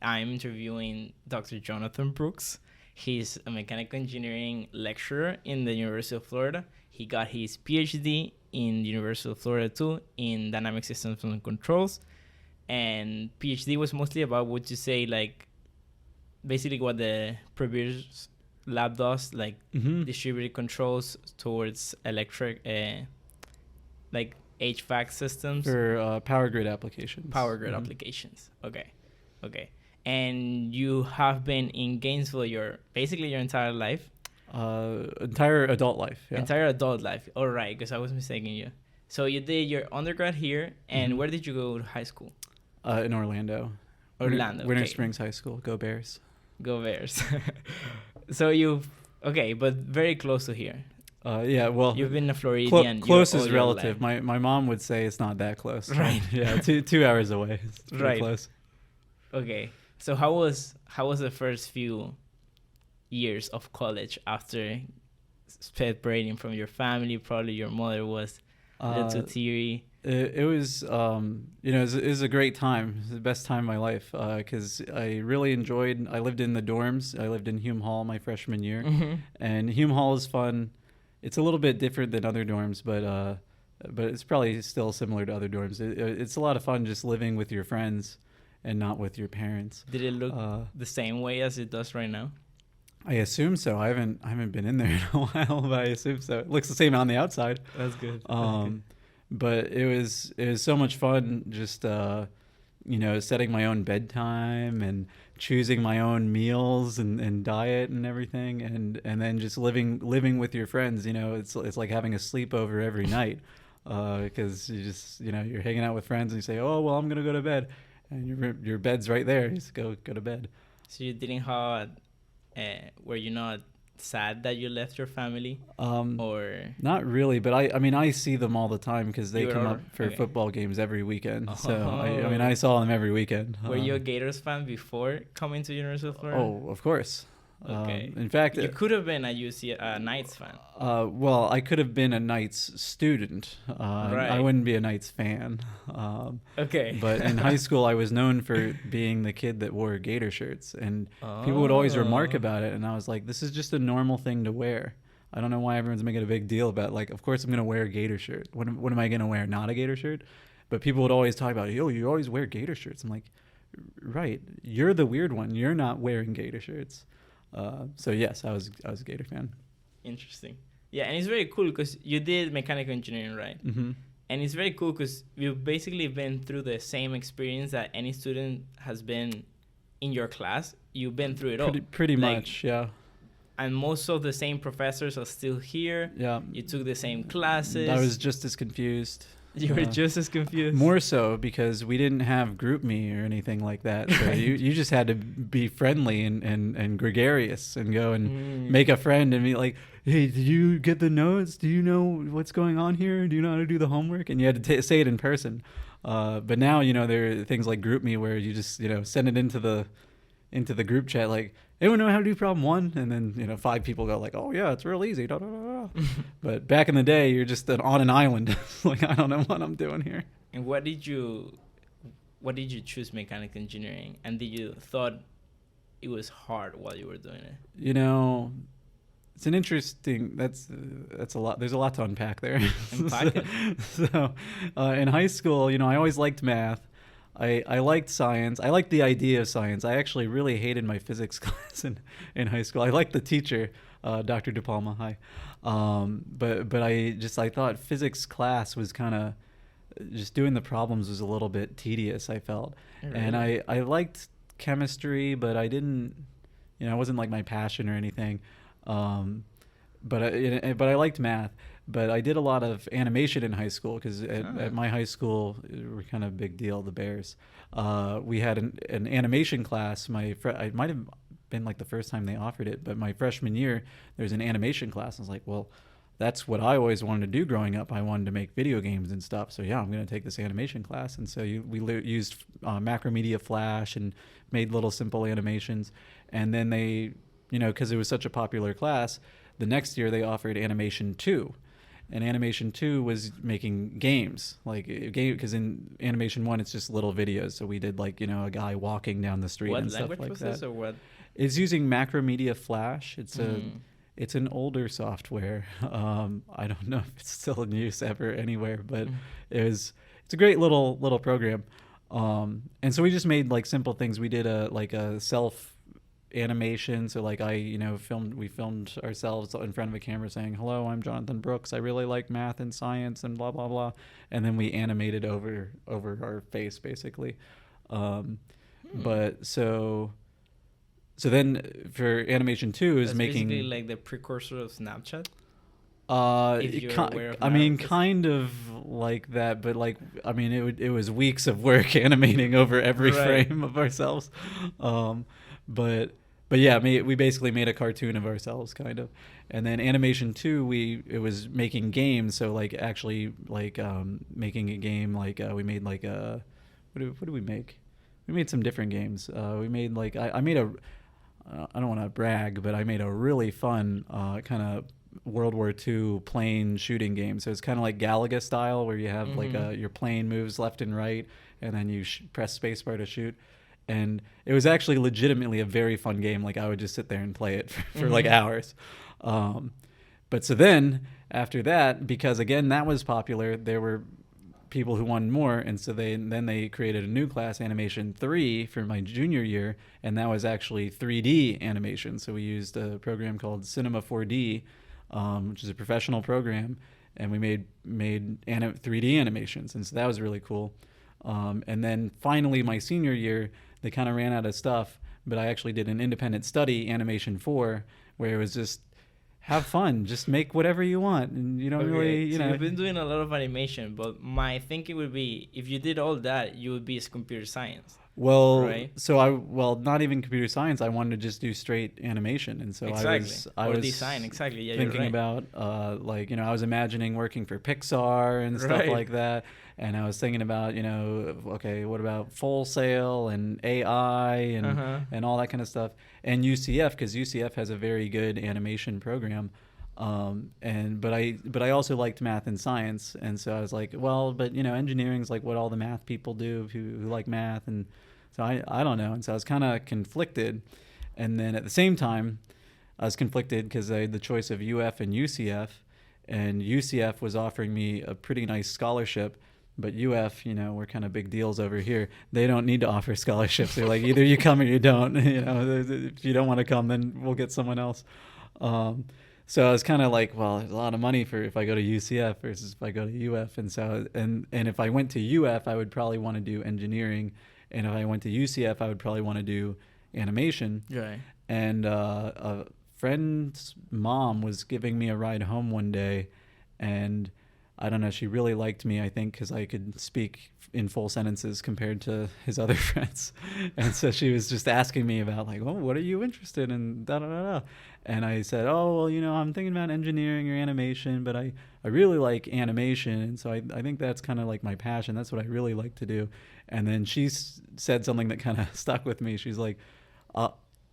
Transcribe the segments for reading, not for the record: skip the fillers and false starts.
I'm interviewing Dr. Jonathan Brooks. He's a mechanical engineering lecturer in the University of Florida. He got his PhD in the University of Florida too in dynamic systems and controls. And PhD was mostly about what you say, like basically what the previous lab does, like distributed controls towards electric, like HVAC systems. For power grid applications. Power grid applications. Okay. And you have been in Gainesville basically your entire life? Entire adult life, yeah. Entire adult life. All right, because I was mistaking you. So you did your undergrad here, and where did you go to high school? In Orlando. Orlando. Winter Springs High School. Go Bears. Go Bears. So but very close to here. Yeah, well, you've been a Floridian. Close is relative. My mom would say it's not that close. Right. Yeah, 2 hours away. It's pretty close. Okay. So how was the first few years of college after separating from your family? Probably your mother was a little teary. It was, it was a great time. It was the best time of my life because I really enjoyed. I lived in the dorms. I lived in Hume Hall my freshman year, and Hume Hall is fun. It's a little bit different than other dorms, but it's probably still similar to other dorms. It's a lot of fun just living with your friends and not with your parents. Did it look the same way as it does right now? I assume so. I haven't been in there in a while, but I assume so. It looks the same on the outside. That's good. But it was so much fun just setting my own bedtime and choosing my own meals and diet and everything, and then just living with your friends. It's like having a sleepover every night because you just you're hanging out with friends and you say, oh well, I'm gonna go to bed, and your bed's right there. You just go to bed. So you didn't have were you not sad that you left your family? Or not really, but I see them all the time because they come up for football games every weekend. So I saw them every weekend. Were you a Gators fan before coming to University of Florida? Oh, of course. Okay. In fact, you could have been a Knights fan. Well, I could have been a Knights student. Right. I wouldn't be a Knights fan. Okay. But in high school, I was known for being the kid that wore Gator shirts, and people would always remark about it. And I was like, this is just a normal thing to wear. I don't know why everyone's making a big deal about of course I'm going to wear a Gator shirt. What am I going to wear? Not a Gator shirt? But people would always talk about, yo, you always wear Gator shirts. I'm like, right. You're the weird one. You're not wearing Gator shirts. So yes, I was a Gator fan. Interesting. Yeah, and it's very cool because you did mechanical engineering, right? Mm-hmm. And it's very cool because you've basically been through the same experience that any student has been in your class. You've been through it all. Pretty much, yeah. And most of the same professors are still here. Yeah. You took the same classes. I was just as confused. You were just as confused? More so because we didn't have group me or anything like that. So you just had to be friendly and gregarious and go and make a friend and be like, hey, did you get the notes? Do you know what's going on here? Do you know how to do the homework? And you had to say it in person. But now, there are things like group me where you just, send it into the group chat like, anyone know how to do problem 1? And then 5 people go like, oh yeah, it's real easy. Da, da, da, da. But back in the day, you're just on an island. Like, I don't know what I'm doing here. And what did you choose mechanical engineering? And did you thought it was hard while you were doing it? It's an interesting. That's a lot. There's a lot to unpack there. Unpack it. So in high school, I always liked math. I liked science. I liked the idea of science. I actually really hated my physics class in high school. I liked the teacher, Dr. De Palma. Hi. But I thought physics class was kind of just doing the problems was a little bit tedious, I felt. Really? And I liked chemistry, but I didn't, it wasn't like my passion or anything. But I liked math. But I did a lot of animation in high school because at my high school, we're kind of a big deal, the Bears. We had an animation class. It might have been like the first time they offered it, but my freshman year, there's an animation class. I was like, well, that's what I always wanted to do growing up. I wanted to make video games and stuff. So yeah, I'm going to take this animation class. And so we used Macromedia Flash and made little simple animations. And then they, because it was such a popular class, the next year they offered animation 2. And animation 2 was making games, like game, because in animation 1 it's just little videos. So we did like, a guy walking down the street What and stuff language like was that. this, or what? It's using Macromedia Flash. Mm. It's an older software. I don't know if it's still in use ever anywhere, but it's a great little program. And so we just made like simple things. We did a self animation. So like we filmed ourselves in front of a camera saying, "Hello, I'm Jonathan Brooks. I really like math and science and blah blah blah," and then we animated over our face basically. But so then for animation 2 is That's making basically like the precursor of Snapchat. If you're aware of I mean, Naruto. kind of like that, but like, I mean, it was weeks of work animating over every Right. frame of ourselves. But yeah, we basically made a cartoon of ourselves, kind of. And then animation 2, it was making games. So like actually like making a game, like we made like what did we make? We made some different games. We made like I made I don't want to brag, but I made a really fun kind of World War II plane shooting game. So it's kind of like Galaga style, where you have like your plane moves left and right, and then you press spacebar to shoot. And it was actually legitimately a very fun game. Like I would just sit there and play it for like hours. But so then after that, because again that was popular, there were people who wanted more, and so they created a new class, animation 3, for my junior year, and that was actually 3D animation. So we used a program called Cinema 4D, which is a professional program, and we made 3D animations, and so that was really cool. And then finally my senior year, they kind of ran out of stuff, but I actually did an independent study, animation 4, where it was just have fun, just make whatever you want, and you don't Okay, really, so you've been doing a lot of animation, but my thinking would be, if you did all that, you would be computer science. Well, Right. so not even computer science. I wanted to just do straight animation, and so Exactly. I Or was design, exactly. Yeah, thinking you're right. about like I was imagining working for Pixar and stuff Right. like that, and I was thinking about okay, what about Full Sail and AI Uh-huh. and all that kind of stuff, and UCF, because UCF has a very good animation program. But I also liked math and science, and so I was like, well, but engineering's like what all the math people do who like math, and so I don't know, and so I was kind of conflicted, and then at the same time, I was conflicted because I had the choice of UF and UCF, and UCF was offering me a pretty nice scholarship. But UF, we're kind of big deals over here. They don't need to offer scholarships. They're like, either you come or you don't. If you don't want to come, then we'll get someone else. So I was kind of like, well, there's a lot of money for if I go to UCF versus if I go to UF, and so and if I went to UF, I would probably want to do engineering, and if I went to UCF, I would probably want to do animation. Right. And a friend's mom was giving me a ride home one day, and I don't know, she really liked me, I think, because I could speak in full sentences compared to his other friends. And so she was just asking me about, like, oh, what are you interested in? Da, da, da, da. And I said, oh, well, I'm thinking about engineering or animation, but I really like animation. And so I think that's kind of like my passion. That's what I really like to do. And then she said something that kind of stuck with me. She's like,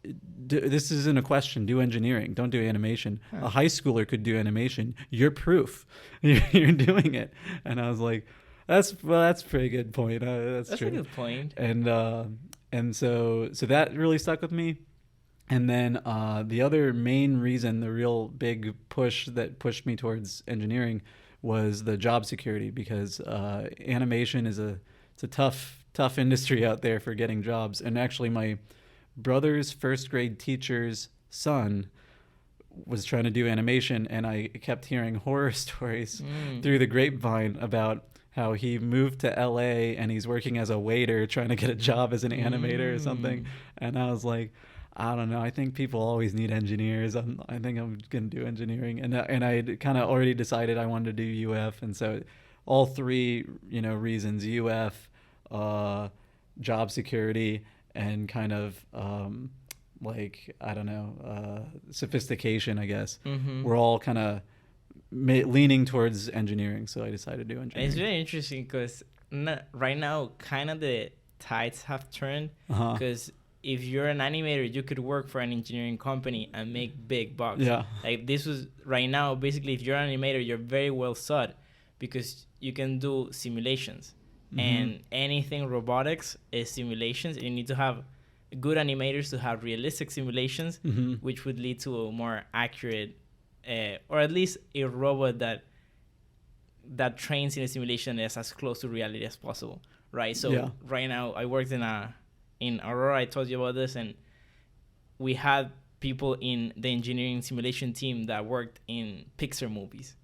this isn't a question. Do engineering. Don't do animation. Huh. A high schooler could do animation. You're proof. You're doing it. And I was like, that's a pretty good point. That's true. A good point. And so that really stuck with me. And then the other main reason, the real big push that pushed me towards engineering, was the job security, because animation it's a tough industry out there for getting jobs. And actually, my brother's first grade teacher's son was trying to do animation, and I kept hearing horror stories through the grapevine about how he moved to LA and he's working as a waiter trying to get a job as an animator or something. And I was like, I don't know, I think people always need engineers. I think I'm gonna do engineering, and I kind of already decided I wanted to do UF, and so all three reasons: UF, job security, and kind of like, I don't know, sophistication, I guess. We're all kind of leaning towards engineering, so I decided to do engineering. It's very interesting because right now kind of the tides have turned, because if you're an animator, you could work for an engineering company and make big bucks. Yeah. Like this was right now, basically, if you're an animator, you're very well sought because you can do simulations. And anything robotics is simulations. You need to have good animators to have realistic simulations, which would lead to a more accurate, or at least a robot that trains in a simulation is as close to reality as possible, right? So right now, I worked in Aurora. I told you about this, and we had people in the engineering simulation team that worked in Pixar movies.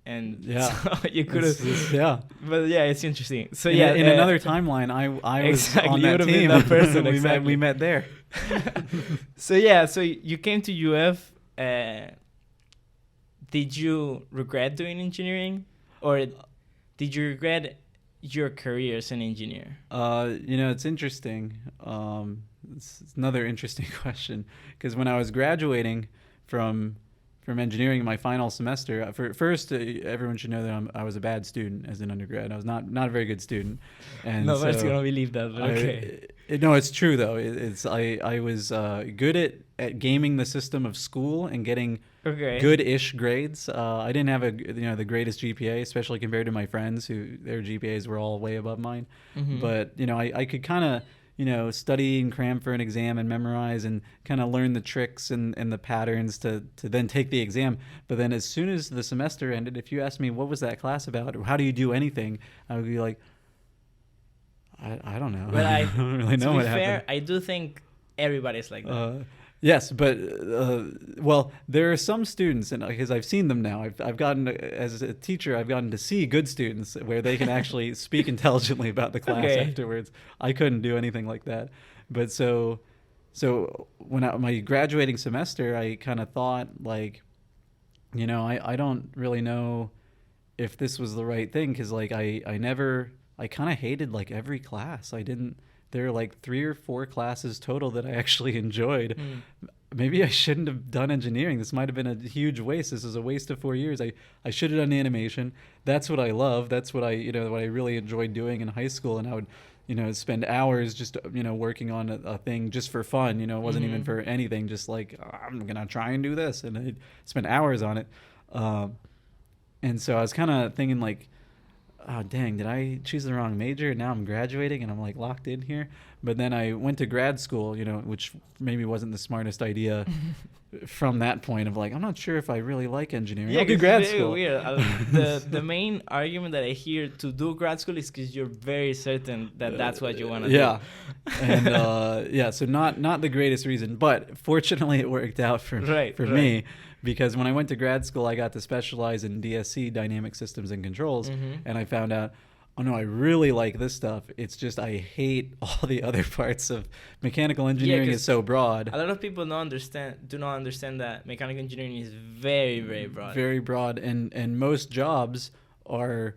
And so you could have, but yeah, it's interesting. So in another timeline, I was on that team. That person, we met there. So you came to UF. Did you regret doing engineering, or did you regret your career as an engineer? It's interesting. It's another interesting question, because when I was graduating from engineering my final semester, first everyone should know that I was a bad student as an undergrad. I was not a very good student, and nobody's gonna believe that. But okay. No, it's true though. I was good at gaming the system of school and getting good-ish grades. I didn't have the greatest GPA, especially compared to my friends who their GPAs were all way above mine. But I could kind of study and cram for an exam and memorize and kind of learn the tricks and the patterns to then take the exam. But then as soon as the semester ended, if you asked me what was that class about or how do you do anything, I would be like, I don't know. But I don't really know to what be fair, happened. I do think everybody's like that. Yes, but well, there are some students, and because I've seen them now, I've gotten, as a teacher, I've gotten to see good students where they can actually speak intelligently about the class afterwards. I couldn't do anything like that, but so when my graduating semester, I kind of thought like, I don't really know if this was the right thing, because like I kind of hated like every class. There are like 3 or 4 classes total that I actually enjoyed. Maybe I shouldn't have done engineering. This might have been a huge waste. This is a waste of 4 years. I should have done animation. That's what I love. That's what I really enjoyed doing in high school. And I would, spend hours just, working on a thing just for fun. It wasn't even for anything. Just like, I'm going to try and do this. And I'd spend hours on it. And so I was kind of thinking like, oh, dang, did I choose the wrong major? Now I'm graduating and I'm like locked in here. But then I went to grad school, which maybe wasn't the smartest idea from that point of like, I'm not sure if I really like engineering. Yeah, I'll do grad school. Weird. The main argument that I hear to do grad school is because you're very certain that that's what you want to do. Yeah. And so not the greatest reason, but fortunately it worked out for me. Because when I went to grad school, I got to specialize in DSC, dynamic systems and controls, and I found out, oh no, I really like this stuff. It's just I hate all the other parts of mechanical engineering. Is so broad. A lot of people do not understand that mechanical engineering is very, very broad. Very broad, and most jobs are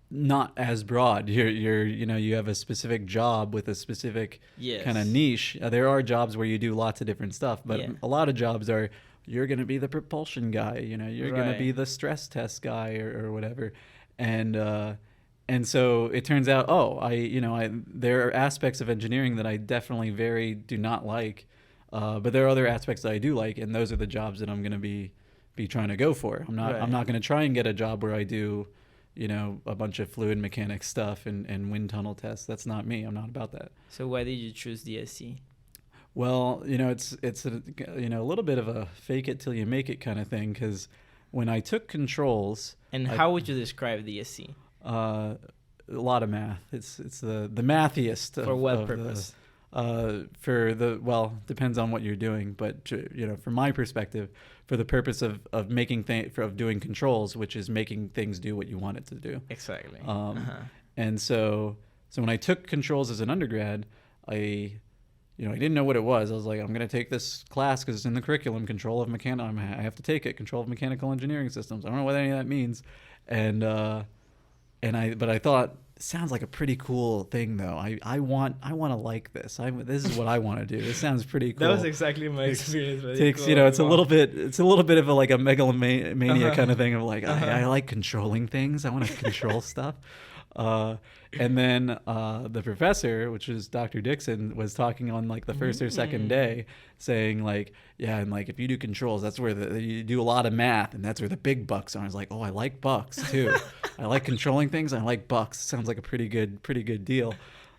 not as broad. You have a specific job with a specific kind of niche. There are jobs where you do lots of different stuff, but a lot of jobs are, you're going to be the propulsion guy, you're going to be the stress test guy or whatever. And so it turns out, there are aspects of engineering that I definitely do not like. But there are other aspects that I do like, and those are the jobs that I'm going to be trying to go for. I'm not going to try and get a job where I do, a bunch of fluid mechanics stuff and wind tunnel tests. That's not me. I'm not about that. So why did you choose DSC? Well, it's a little bit of a fake it till you make it kind of thing, because when I took controls. And how would you describe DSC? A lot of math. It's the mathiest. For what purpose? Depends on what you're doing, but from my perspective, for the purpose of making of doing controls, which is making things do what you want it to do. Exactly. And so when I took controls as an undergrad, I didn't know what it was. I was like, I'm going to take this class because it's in the curriculum, I have to take it, control of mechanical engineering systems. I don't know what any of that means. But I thought, it sounds like a pretty cool thing though. I want to like this. This is what I want to do. This sounds pretty cool. That was exactly my experience. It's a little bit of a megalomania kind of thing of like, I like controlling things. I want to control stuff. And then the professor, which is Dr. Dixon, was talking on like the first or second day, saying like, yeah, and like if you do controls, that's where you do a lot of math, and that's where the big bucks are. I was like, oh, I like bucks too. I like controlling things. I like bucks. Sounds like a pretty good deal.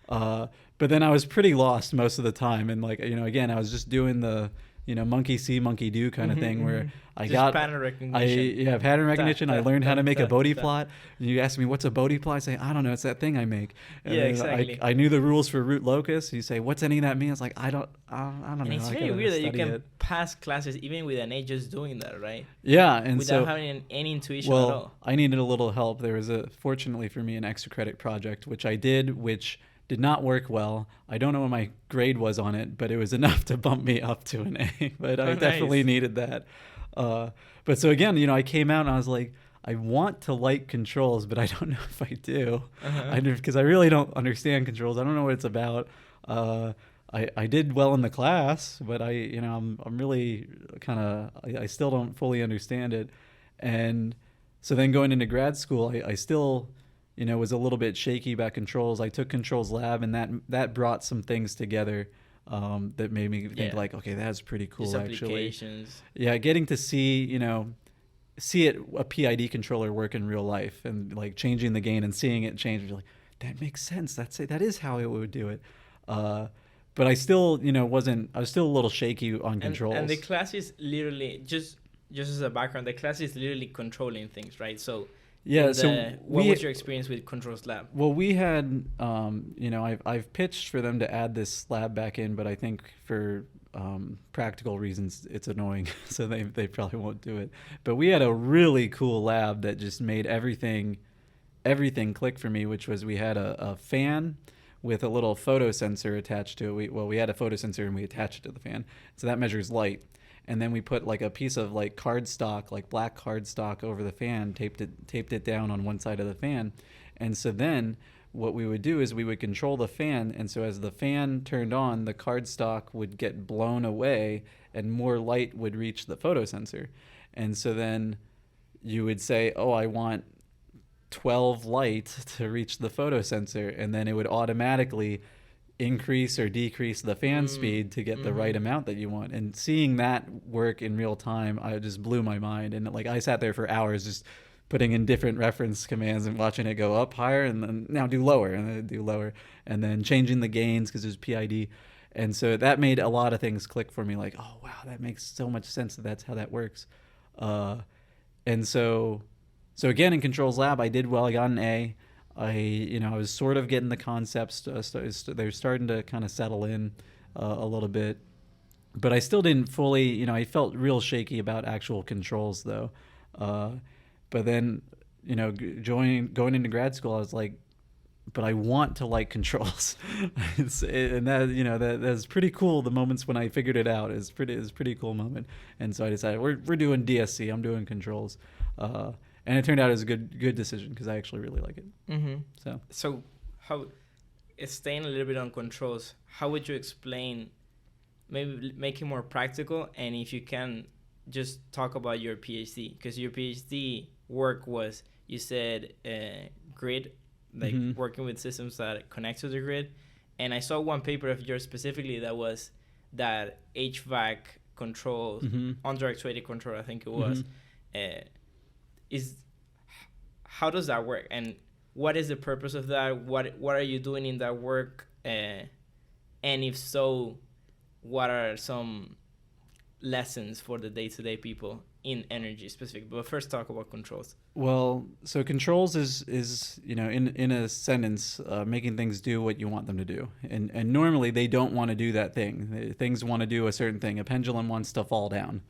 But then I was pretty lost most of the time, and like, you know, again, I was just doing the, you know, monkey see, monkey do kind of thing, where I Just got pattern recognition. pattern recognition. I learned how to make a Bodhi that. plot. And you ask me what's a Bodhi plot, I say I don't know. It's that thing I make. And Yeah, then exactly. I knew the rules for root locus. You say what's any of that mean? I was like I don't And know. it's I very gotta weird that you study can it. pass classes even with an A just doing that, right? Yeah, and Without so having any intuition at well, all. I needed a little help. There was fortunately for me, an extra credit project which I did, which did not work well. I don't know what my grade was on it, but it was enough to bump me up to an A. But I definitely Nice. needed that. But so again, you know, I came out and I was like, I want to like controls, but I don't know if I do. Because I really don't understand controls. I don't know what it's about. I did well in the class, but I'm really kind of I still don't fully understand it. And so then going into grad school, I still, you know, was a little bit shaky about controls. I took controls lab, and that brought some things together that made me think like, okay, that's pretty cool Just actually. applications. Yeah, getting to see a PID controller work in real life, and like changing the gain and seeing it change. You're like, that makes sense. That is how it would do it. But I still, you know, I was still a little shaky on controls. And the class is literally just as a background. The class is literally controlling things, right? So yeah. What was your experience with Controls Lab? Well, we had, you know, I've pitched for them to add this lab back in, but I think for practical reasons it's annoying, so they probably won't do it. But we had a really cool lab that just made everything click for me, which was we had a fan with a little photo sensor attached to it. We had a photo sensor and we attached it to the fan, so that measures light. And then we put like a piece of like cardstock, like black cardstock, over the fan, taped it down on one side of the fan. And so then what we would do is we would control the fan, and so as the fan turned on, the cardstock would get blown away and more light would reach the photo sensor. And so then you would say, oh, I want 12 light to reach the photo sensor, and then it would automatically increase or decrease the fan speed to get the right amount that you want. And seeing that work in real time, I just blew my mind. And like I sat there for hours just putting in different reference commands and watching it go up higher, and then now do lower, and then do lower, and then changing the gains because there's PID. And so that made a lot of things click for me, like, oh wow, that makes so much sense that's how that works. And so again, in Controls Lab, I did well. I got an A. I was sort of getting the concepts. They're starting to kind of settle in a little bit, but I still didn't fully. I felt real shaky about actual controls though. But then, going into grad school, I was like, but I want to like controls, and that's pretty cool. The moments when I figured it out is pretty cool moment. And so I decided we're doing DSC. I'm doing controls. And it turned out it was a good decision because I actually really like it. Mm-hmm. So how, staying a little bit on controls, how would you explain, maybe make it more practical, and if you can, just talk about your PhD, because your PhD work was, you said, grid, like working with systems that connect to the grid. And I saw one paper of yours specifically that was that HVAC controls, under-actuated control, I think it was, how does that work, and what is the purpose of that? What are you doing in that work, and if so, what are some lessons for the day-to-day people in energy specific? But first, talk about controls. Well, so controls is in a sentence, making things do what you want them to do, and normally they don't want to do that thing. Things want to do a certain thing. A pendulum wants to fall down.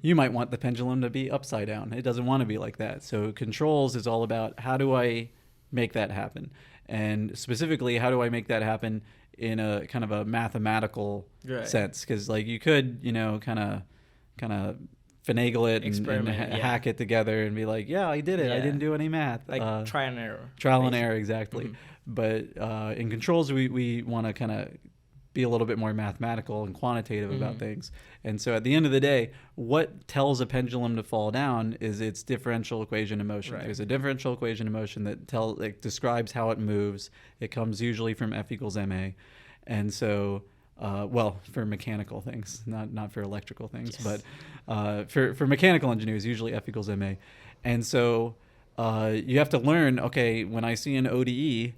You might want the pendulum to be upside down. It doesn't want to be like that. So controls is all about, how do I make that happen, and specifically, how do I make that happen in a kind of a mathematical sense? Because like you could kind of finagle it and hack it together and be like, yeah, I did it. I didn't do any math. Like trial and error. Trial and error, exactly. But in controls, we want to kind of be a little bit more mathematical and quantitative about things. And so at the end of the day, what tells a pendulum to fall down is its differential equation of motion. Right. There's a differential equation of motion that describes how it moves. It comes usually from F equals ma. And so, for mechanical things, not for electrical things, Yes. but for mechanical engineers, usually F equals ma. And so you have to learn, okay, when I see an ODE,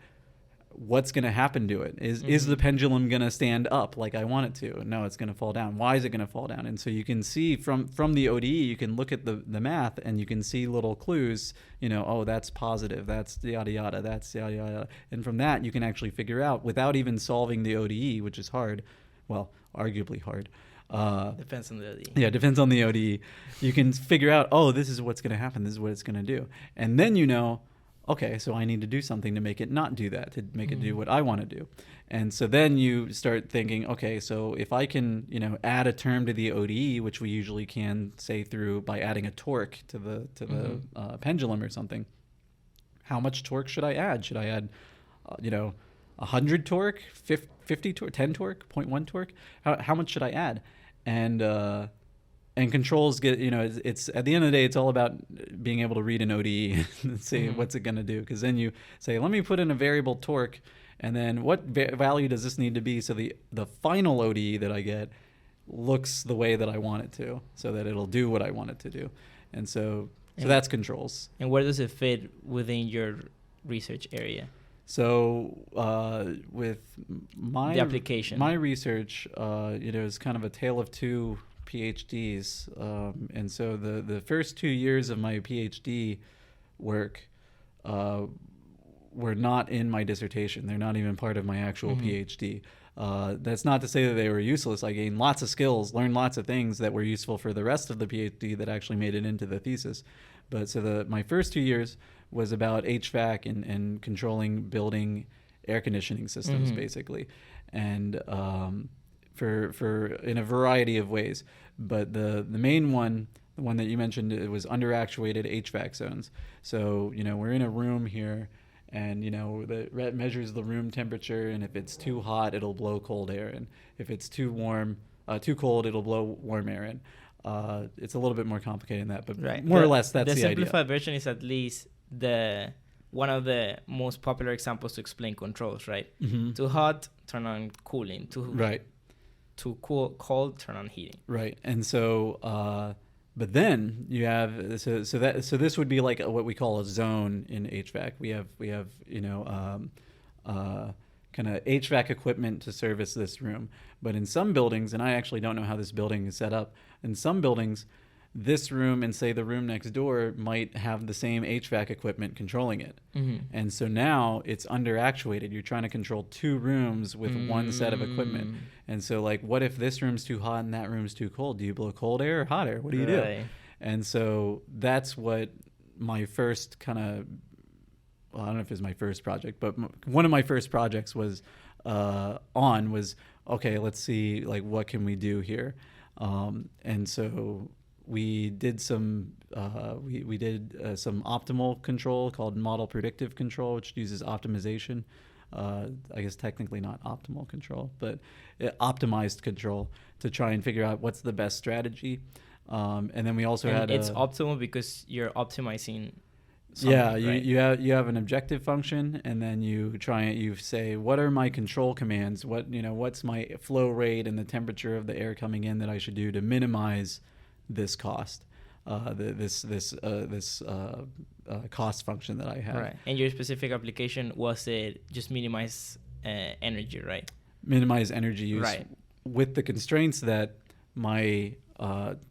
what's going to happen to it? Is the pendulum going to stand up like I want it to? No, it's going to fall down. Why is it going to fall down? And so you can see from the ODE, you can look at the math and you can see little clues, oh, that's positive, that's yada yada, that's yada yada. And from that, you can actually figure out, without even solving the ODE, which is hard, well, arguably hard. Depends on the ODE. Yeah, depends on the ODE. You can figure out, oh, this is what's going to happen, this is what it's going to do. And then okay, so I need to do something to make it not do that, to make it do what I want to do. And so then you start thinking, okay, so if I can, add a term to the ODE, which we usually can say by adding a torque to the pendulum or something, how much torque should I add? Should I add, 100 torque, 50 torque, 10 torque, 0.1 torque? How much should I add? And controls get, it's at the end of the day, it's all about being able to read an ODE and see what's it going to do. Because then you say, let me put in a variable torque, and then what value does this need to be so the final ODE that I get looks the way that I want it to, so that it'll do what I want it to do. And so that's controls. And where does it fit within your research area? So with the application, my research, is kind of a tale of two PhDs, and so the first 2 years of my PhD work were not in my dissertation. They're not even part of my actual PhD. That's not to say that they were useless. I gained lots of skills, learned lots of things that were useful for the rest of the PhD that actually made it into the thesis. But so my first 2 years was about HVAC and controlling building air conditioning systems, basically, and for in a variety of ways. But the main one, the one that you mentioned, it was under-actuated HVAC zones. So, we're in a room here, and, that measures the room temperature, and if it's too hot, it'll blow cold air in. If it's too cold, it'll blow warm air in. It's a little bit more complicated than that, but more or less that's the idea. The simplified version is at least one of the most popular examples to explain controls, right? Too hot, turn on cooling. Too cold, turn on heating. Right. And so, but then you have so this would be like what we call a zone in HVAC. We have kind of HVAC equipment to service this room. But in some buildings, and I actually don't know how this building is set up, in some buildings, this room and say the room next door might have the same HVAC equipment controlling it. And so now it's under actuated. You're trying to control two rooms with one set of equipment. And so what if this room's too hot and that room's too cold? Do you blow cold air or hot air? What do you do? And so that's what my first kind of, I don't know if it was my first project, but one of my first projects was okay, let's see, what can we do here? And so we did some some optimal control called model predictive control, which uses optimization. I guess technically not optimal control, but optimized control to try and figure out what's the best strategy. And then we also had it's optimal because you're optimizing. Yeah, right? you have an objective function, and then you say, what are my control commands? What's my flow rate and the temperature of the air coming in that I should do to minimize this cost, this cost function that I have. Right. And your specific application was it just minimize energy, right? Minimize energy use, right? With the constraints that my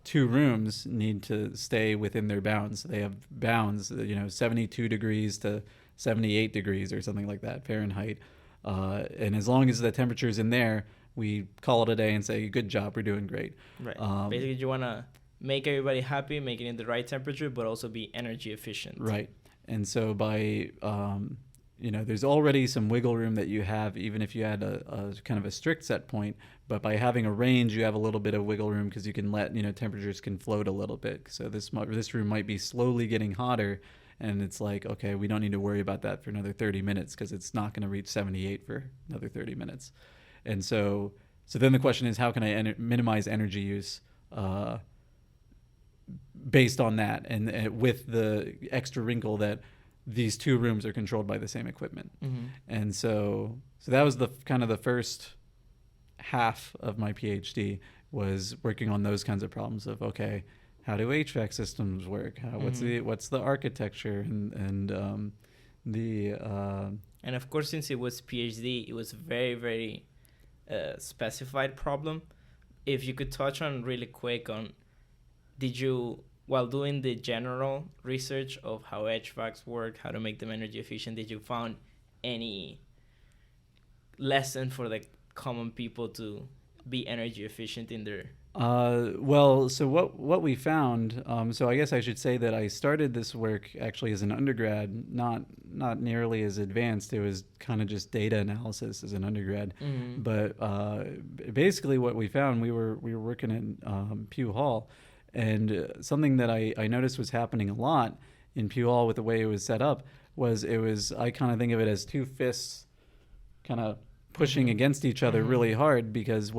two rooms need to stay within their bounds. They have bounds, 72 degrees to 78 degrees or something like that Fahrenheit. And as long as the temperature's in there, we call it a day and say, good job, we're doing great. Right. Basically, you want to make everybody happy, make it in the right temperature, but also be energy efficient. Right. And so by, there's already some wiggle room that you have, even if you had a kind of a strict set point. But by having a range, you have a little bit of wiggle room because you can let, temperatures can float a little bit. So this room might be slowly getting hotter. And it's okay, we don't need to worry about that for another 30 minutes because it's not going to reach 78 for another 30 minutes. And so then the question is, how can I minimize energy use based on that, and with the extra wrinkle that these two rooms are controlled by the same equipment. And so that was the kind of the first half of my PhD, was working on those kinds of problems of, okay, how do HVAC systems work? What's the architecture and and of course, since it was PhD, it was very, very specified problem. If you could touch on really quick on, did you, while doing the general research of how HVACs work, how to make them energy efficient, did you found any lesson for the common people to be energy efficient in their... Well, so what we found, so I guess I should say that I started this work actually as an undergrad, not nearly as advanced. It was kind of just data analysis as an undergrad. But basically what we found, we were working in Pugh Hall, and something that I noticed was happening a lot in Pugh Hall with the way it was set up was I kind of think of it as two fists kind of pushing against each other really hard, because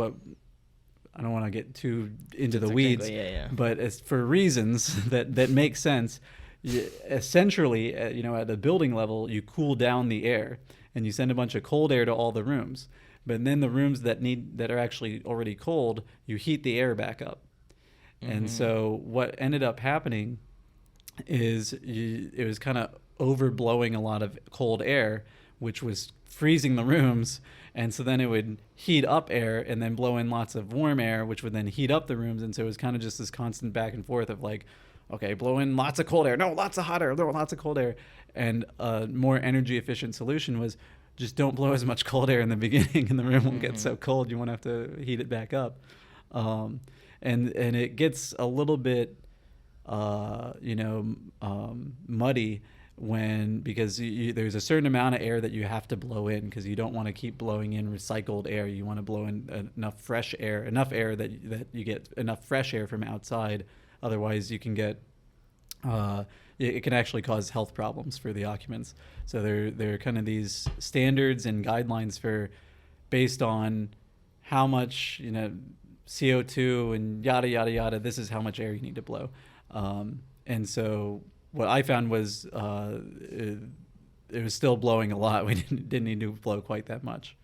I don't want to get too into the weeds, but as for reasons that make sense, essentially, at the building level, you cool down the air and you send a bunch of cold air to all the rooms. But then the rooms that are actually already cold, you heat the air back up. And so what ended up happening is it was kind of overblowing a lot of cold air, which was freezing the rooms. And so then it would heat up air and then blow in lots of warm air, which would then heat up the rooms. And so it was kind of just this constant back and forth of like, okay, blow in lots of cold air. No, lots of hot air. No, lots of cold air. And a more energy efficient solution was just don't blow as much cold air in the beginning, and the room won't get so cold you won't have to heat it back up. And it gets a little bit, muddy because there's a certain amount of air that you have to blow in, because you don't want to keep blowing in recycled air. You want to blow in enough air that you get enough fresh air from outside. Otherwise, you can get it can actually cause health problems for the occupants. So there are kind of these standards and guidelines based on how much CO2 and yada yada yada. This is how much air you need to blow, and so what I found was it was still blowing a lot. We didn't need to blow quite that much.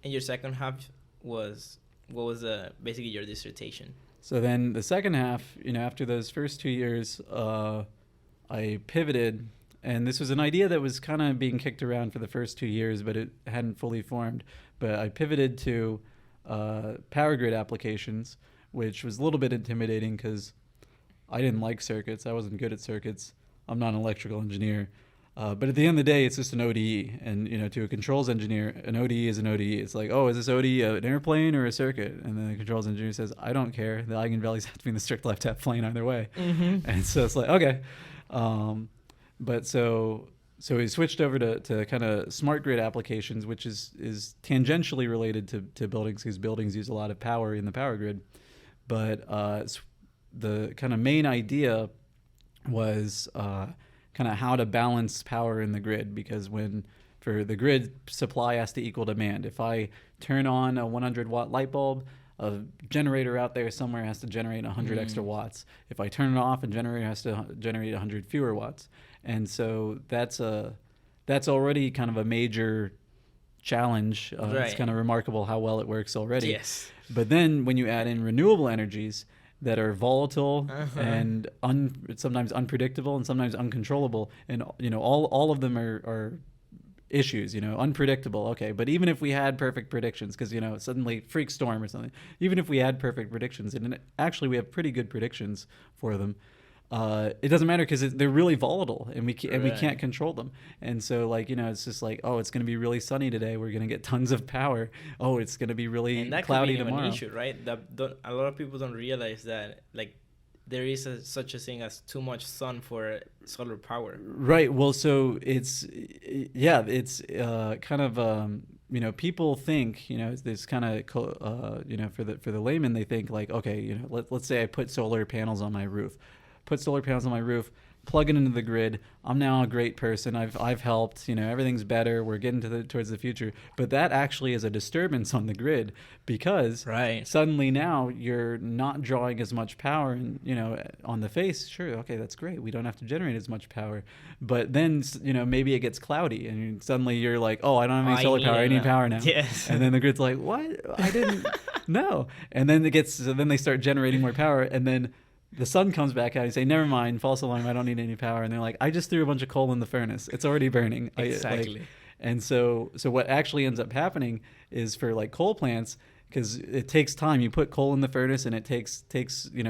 And your second half was, what was basically your dissertation? So then the second half, after those first 2 years, I pivoted, and this was an idea that was kind of being kicked around for the first 2 years, but it hadn't fully formed. But I pivoted to power grid applications, which was a little bit intimidating because I didn't like circuits. I wasn't good at circuits. I'm not an electrical engineer. But at the end of the day, it's just an ODE. And, to a controls engineer, an ODE is an ODE. It's like, oh, is this ODE an airplane or a circuit? And then the controls engineer says, I don't care. The eigenvalues have to be in the strict left-half plane either way. And so it's like, okay. But so we switched over to kind of smart grid applications, which is tangentially related to buildings, because buildings use a lot of power in the power grid. But the kind of main idea was kind of how to balance power in the grid, because for the grid, supply has to equal demand. If I turn on a 100-watt light bulb, a generator out there somewhere has to generate 100 extra watts. If I turn it off, a generator has to generate 100 fewer watts. And so that's already kind of a major challenge. It's kind of remarkable how well it works already. Yes. But then when you add in renewable energies that are volatile and sometimes unpredictable and sometimes uncontrollable, and all of them are issues. Unpredictable. Okay, but even if we had perfect predictions, because suddenly freak storm or something, even if we had perfect predictions, and actually we have pretty good predictions for them, it doesn't matter because they're really volatile, and we can't control them. And so it's just like, oh, it's going to be really sunny today, we're going to get tons of power. Oh, it's going to be really cloudy tomorrow. An issue, right? A lot of people don't realize that there is such a thing as too much sun for solar power. Right. Well, so it's kind of people think this kind of for the layman, they think like, okay, let's say I put solar panels on my roof. plug it into the grid. I'm now a great person. I've helped. Everything's better. We're getting towards the future. But that actually is a disturbance on the grid because Right. suddenly now you're not drawing as much power. And on the face, sure, okay, that's great. We don't have to generate as much power. But then maybe it gets cloudy, and suddenly you're like, oh, I don't have any solar power. I need power now. Yes. And then the grid's like, what? I didn't. No. And then then they start generating more power, and then the sun comes back out. You say, never mind, false alarm, I don't need any power. And they're like, I just threw a bunch of coal in the furnace. It's already burning. Exactly. And so what actually ends up happening is for like coal plants, because it takes time. You put coal in the furnace, and it takes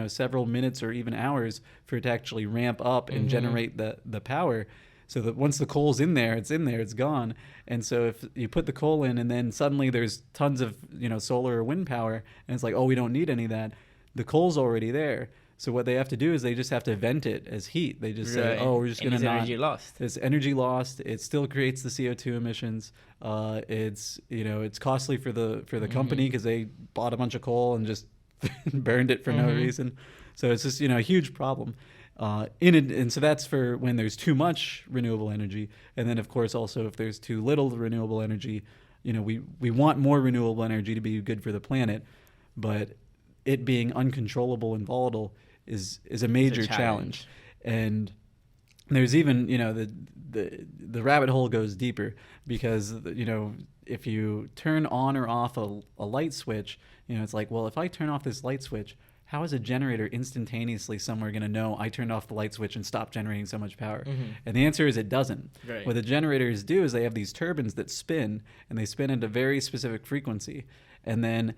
several minutes or even hours for it to actually ramp up and generate the power. So that once the coal's in there, it's gone. And so if you put the coal in, and then suddenly there's tons of solar or wind power, and it's like, oh, we don't need any of that. The coal's already there. So what they have to do is they just have to vent it as heat. They just say, oh, we're just going to not. Energy lost. There's energy lost. It still creates the CO2 emissions. It's costly for the company because they bought a bunch of coal and just burned it for no reason. So it's just a huge problem. And so that's for when there's too much renewable energy. And then of course also if there's too little renewable energy, we want more renewable energy to be good for the planet, but it being uncontrollable and volatile is a major challenge. And there's even the rabbit hole goes deeper because if you turn on or off a light switch, it's like, well, if I turn off this light switch, how is a generator instantaneously somewhere going to know I turned off the light switch and stopped generating so much power? And the answer is it doesn't. Right. What the generators do is they have these turbines that spin, and they spin at a very specific frequency. And then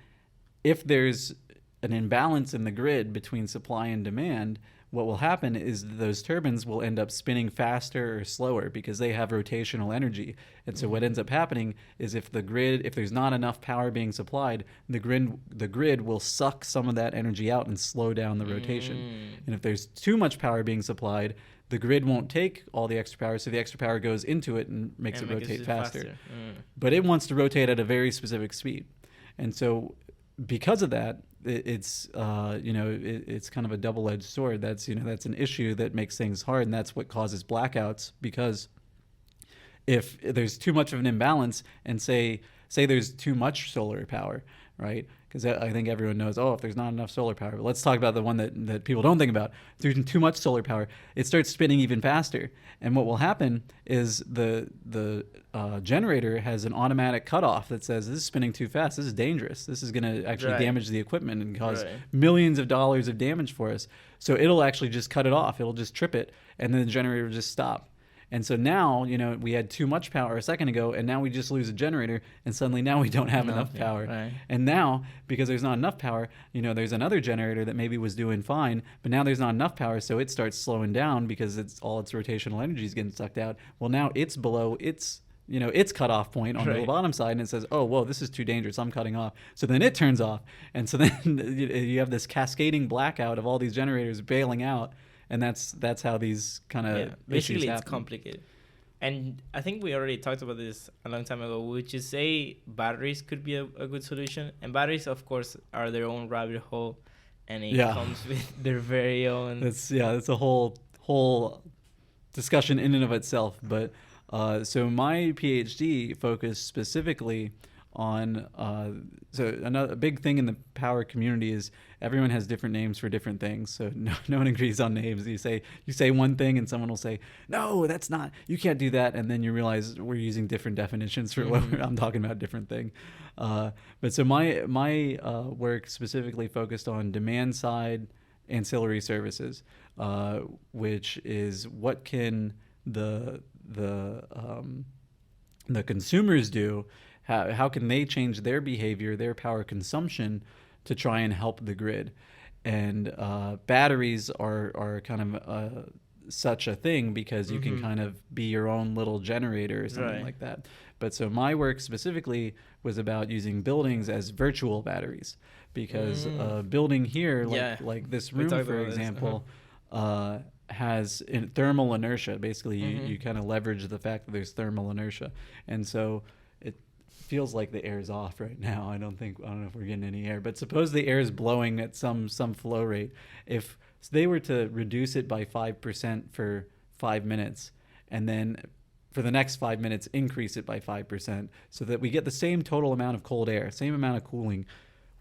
if there's an imbalance in the grid between supply and demand, what will happen is those turbines will end up spinning faster or slower because they have rotational energy. And so what ends up happening is if there's not enough power being supplied, the grid will suck some of that energy out and slow down the rotation. And if there's too much power being supplied, the grid won't take all the extra power, so the extra power goes into it and makes it rotate faster. But it wants to rotate at a very specific speed. And so because of that, it's kind of a double-edged sword. That's an issue that makes things hard, and that's what causes blackouts. Because if there's too much of an imbalance, and say there's too much solar power, right? Because I think everyone knows, if there's not enough solar power. But let's talk about the one that people don't think about. If there's too much solar power, it starts spinning even faster. And what will happen is the generator has an automatic cutoff that says, this is spinning too fast. This is dangerous. This is going to actually damage the equipment and cause millions of dollars of damage for us. So it'll actually just cut it off. It'll just trip it, and then the generator will just stop. And so now, we had too much power a second ago, and now we just lose a generator, and suddenly now we don't have enough power. Right. And now, because there's not enough power, there's another generator that maybe was doing fine, but now there's not enough power, so it starts slowing down because all its rotational energy is getting sucked out. Well, now it's below its cutoff point on the bottom side, and it says, oh, whoa, this is too dangerous, I'm cutting off. So then it turns off. And so then you have this cascading blackout of all these generators bailing out. And that's how these kind of basically issues it's complicated. And I think we already talked about this a long time ago, which is say batteries could be a good solution. And batteries, of course, are their own rabbit hole, and it comes with their very own. That's a whole discussion in and of itself. But so my PhD focused specifically on a big thing in the power community is everyone has different names for different things, so no one agrees on names. You say one thing and someone will say, no, that's not, you can't do that, and then you realize we're using different definitions for what I'm talking about, different thing. But so my work specifically focused on demand side ancillary services, which is what can the consumers do. How can they change their behavior, their power consumption, to try and help the grid? And batteries are kind of such a thing because you can kind of be your own little generator or something like that. But so my work specifically was about using buildings as virtual batteries, because a building here, like this room, for example, has thermal inertia. Basically, you kind of leverage the fact that there's thermal inertia, and so it feels like the air is off right now. I don't know if we're getting any air, but suppose the air is blowing at some flow rate. If So they were to reduce it by 5% for 5 minutes, and then for the next 5 minutes increase it by 5%, so that we get the same total amount of cold air, same amount of cooling.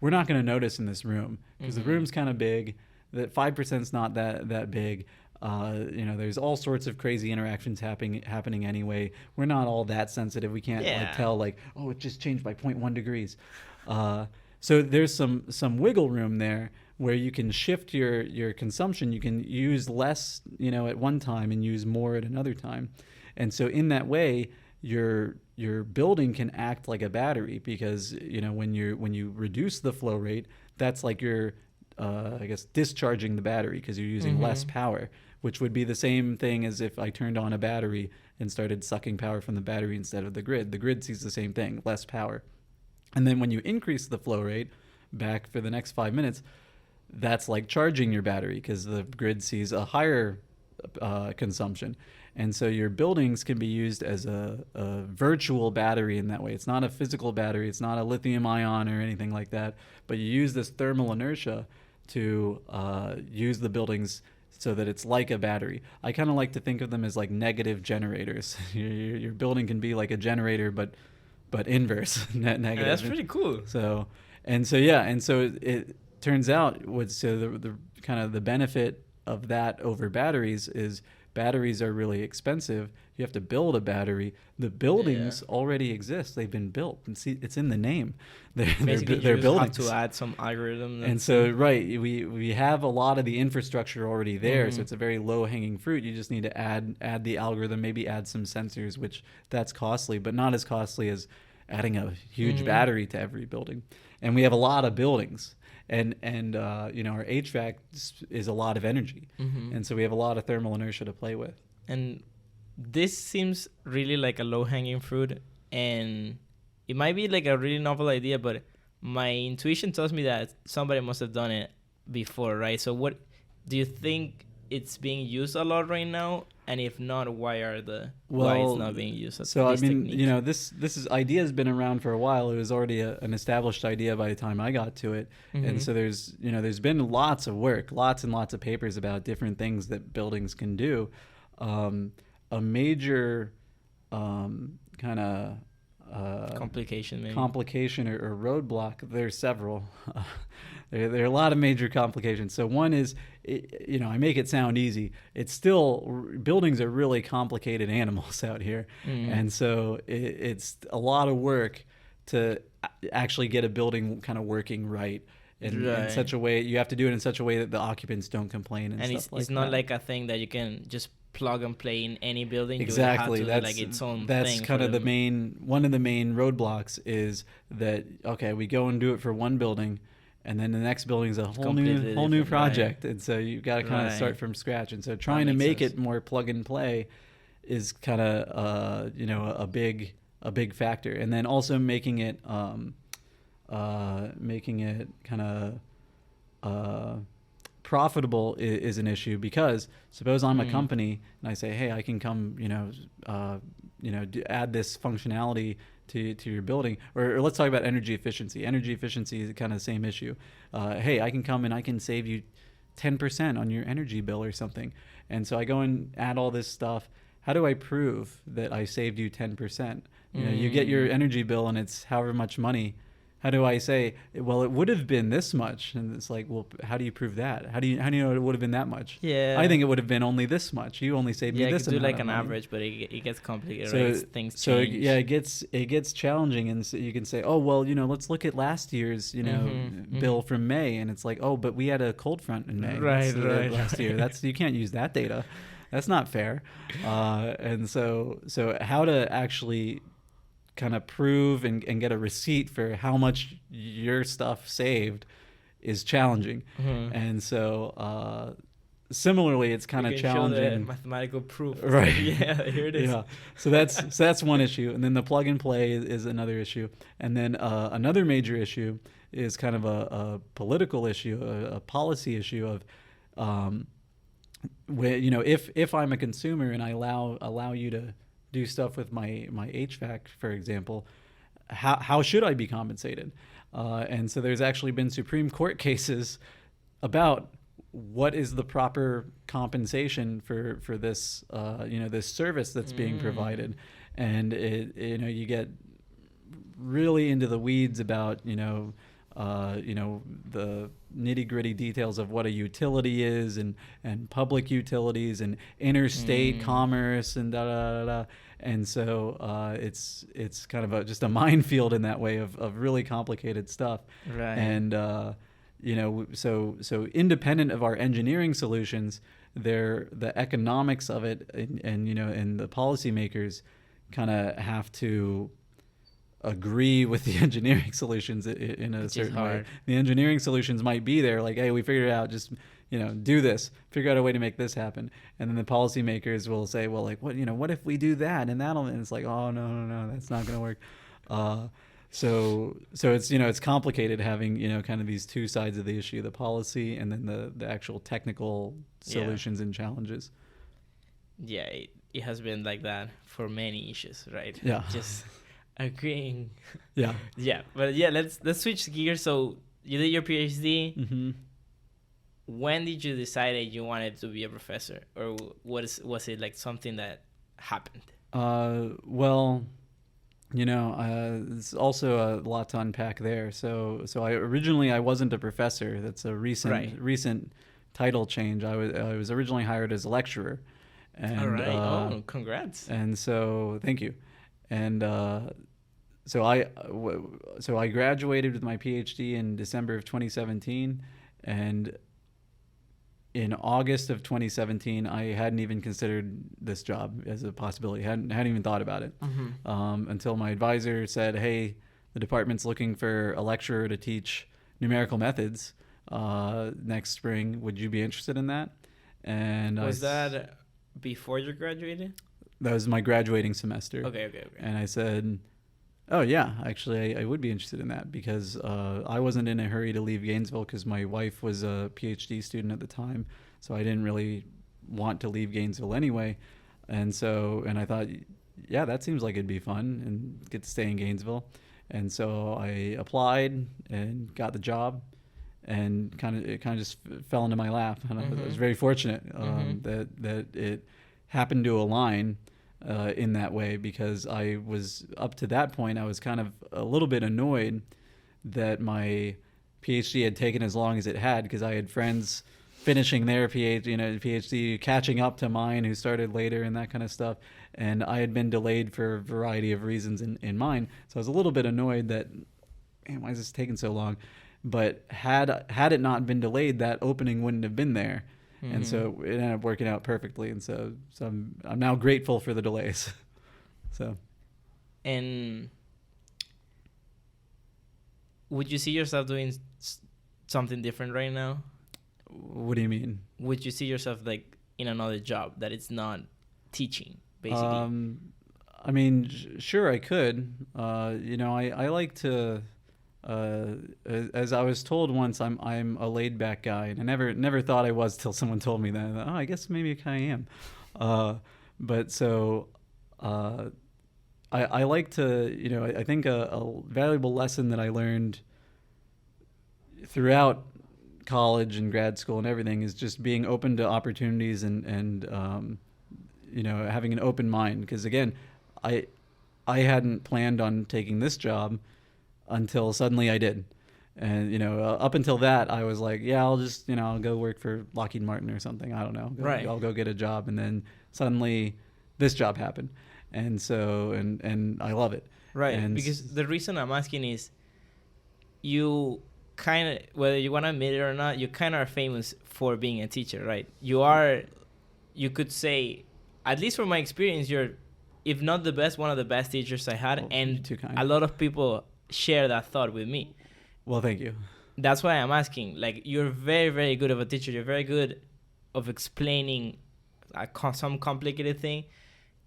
We're not going to notice in this room because the room's kind of big. That 5% is not that big. There's all sorts of crazy interactions happening anyway. We're not all that sensitive. We can't tell it just changed by 0.1 degrees. So there's some wiggle room there where you can shift your consumption. You can use less, at one time and use more at another time. And so in that way, your building can act like a battery, because when you reduce the flow rate, that's like you're discharging the battery, because you're using less power, which would be the same thing as if I turned on a battery and started sucking power from the battery instead of the grid. The grid sees the same thing, less power. And then when you increase the flow rate back for the next 5 minutes, that's like charging your battery, because the grid sees a higher consumption. And so your buildings can be used as a virtual battery in that way. It's not a physical battery. It's not a lithium ion or anything like that. But you use this thermal inertia to use the buildings so that it's like a battery. I kind of like to think of them as like negative generators. Your building can be like a generator, but inverse, negative. Yeah, that's pretty cool. So it turns out the kind of the benefit of that over batteries is batteries are really expensive. You have to build a battery. The buildings already exist. They've been built. And see, it's in the name. They're buildings. Have to add some algorithm. And so, we have a lot of the infrastructure already there. So it's a very low-hanging fruit. You just need to add the algorithm, maybe add some sensors, which that's costly, but not as costly as adding a huge battery to every building. And we have a lot of buildings. And our HVAC is a lot of energy. And so we have a lot of thermal inertia to play with. And this seems really like a low-hanging fruit, and it might be like a really novel idea, but my intuition tells me that somebody must have done it before, right? So what do you think it's being used a lot right now? And if not, why it's not being used? So I mean, technique? This idea has been around for a while. It was already an established idea by the time I got to it. And so there's been lots of work, lots and lots of papers about different things that buildings can do. A major kind of complication or roadblock. There's several. There are a lot of major complications. So one is, I make it sound easy. It's still, buildings are really complicated animals out here. And so it's a lot of work to actually get a building kind of working right. In such a way, you have to do it in such a way that the occupants don't complain and stuff like that. It's not like a thing that you can just plug and play in any building. Exactly. That's like its own that's thing. Kind of one of the main roadblocks is that, okay, we go and do it for one building, and then the next building is a whole new project. Right. And so you've got to kind of start from scratch. And so trying to make it more plug and play is kind of a big factor. And then also making it kind of profitable is an issue, because suppose I'm a company and I say, hey, I can come, add this functionality to your building, or let's talk about energy efficiency. Energy efficiency is kind of the same issue. Hey, I can come and I can save you 10% on your energy bill or something. And so I go and add all this stuff. How do I prove that I saved you 10%? You get your energy bill and it's however much money. How do I say, well, it would have been this much? And it's like, well, how do you prove that? How do you know it would have been that much? Yeah. I think it would have been only this much. You only saved me this amount. Yeah, you could do like an average, but it gets complicated, so, right? Things change. It gets challenging, and so you can say, oh, well, let's look at last year's, bill from May, and it's like, oh, but we had a cold front in May. Right. Last year. You can't use that data. That's not fair. And so how to actually kind of prove and get a receipt for how much your stuff saved is challenging. And so similarly, it's kind of challenging. Show the mathematical proof. Right. Yeah, here it is. Yeah. So that's one issue. And then the plug and play is another issue. And then another major issue is kind of a political issue, a policy issue of where, if I'm a consumer and I allow you to do stuff with my HVAC, for example, how should I be compensated? And so there's actually been Supreme Court cases about what is the proper compensation for this this service that's being provided, and you get really into the weeds about the nitty-gritty details of what a utility is, and public utilities and interstate commerce and da da da da. And so it's kind of just a minefield in that way of really complicated stuff. Right. And so independent of our engineering solutions, the economics of it and the policymakers kind of have to agree with the engineering solutions in a certain way. The engineering solutions might be there, like, hey, we figured it out, just do this, figure out a way to make this happen. And then the policymakers will say, well, like, what if we do that, and it's like, oh, no, that's not going to work. So it's it's complicated having kind of these two sides of the issue, the policy and then the actual technical solutions and challenges. Yeah, it has been like that for many issues, right? Yeah. Just agreeing. Yeah. Yeah, but let's switch gears. So you did your PhD. Mm-hmm. When did you decide that you wanted to be a professor, or was it like something that happened? Well, it's also a lot to unpack there. So I wasn't a professor. That's a recent title change. I was originally hired as a lecturer. And, all right. Congrats. And so, thank you. And so I graduated with my PhD in December of 2017, and in August of 2017, I hadn't even considered this job as a possibility. Hadn't even thought about it until my advisor said, "Hey, the department's looking for a lecturer to teach numerical methods next spring. Would you be interested in that?" And was that before you graduated? That was my graduating semester. Okay. And I said, "Oh yeah, actually, I would be interested in that," because I wasn't in a hurry to leave Gainesville because my wife was a PhD student at the time, so I didn't really want to leave Gainesville anyway. And I thought, yeah, that seems like it'd be fun and get to stay in Gainesville. And so I applied and got the job, and it kind of just fell into my lap. And I was very fortunate that it happened to align in that way, because I was, up to that point, I was kind of a little bit annoyed that my PhD had taken as long as it had, because I had friends finishing their PhD, catching up to mine who started later and that kind of stuff, and I had been delayed for a variety of reasons in mine. So I was a little bit annoyed that, man, why is this taking so long? But had it not been delayed, that opening wouldn't have been there. And so it ended up working out perfectly, and so I'm now grateful for the delays. So, and would you see yourself doing something different right now? What do you mean? Would you see yourself like in another job that it's not teaching, basically? I mean, sure, I could. I like to. As I was told once, I'm a laid back guy, and I never thought I was till someone told me that. Oh, I guess maybe I kind of am. But so I like to, I think a valuable lesson that I learned throughout college and grad school and everything is just being open to opportunities and having an open mind. Because again, I hadn't planned on taking this job until suddenly I did. And, up until that, I was like, yeah, I'll just, I'll go work for Lockheed Martin or something. I don't know. I'll go get a job. And then suddenly this job happened. And so, and I love it. Right. And because the reason I'm asking is you kind of, whether you want to admit it or not, you kind of are famous for being a teacher, right? You could say, at least from my experience, you're, if not the best, one of the best teachers I had. And a lot of people share that thought with me. Well, thank you. That's why I'm asking. Like, you're very, very good of a teacher. You're very good of explaining some complicated thing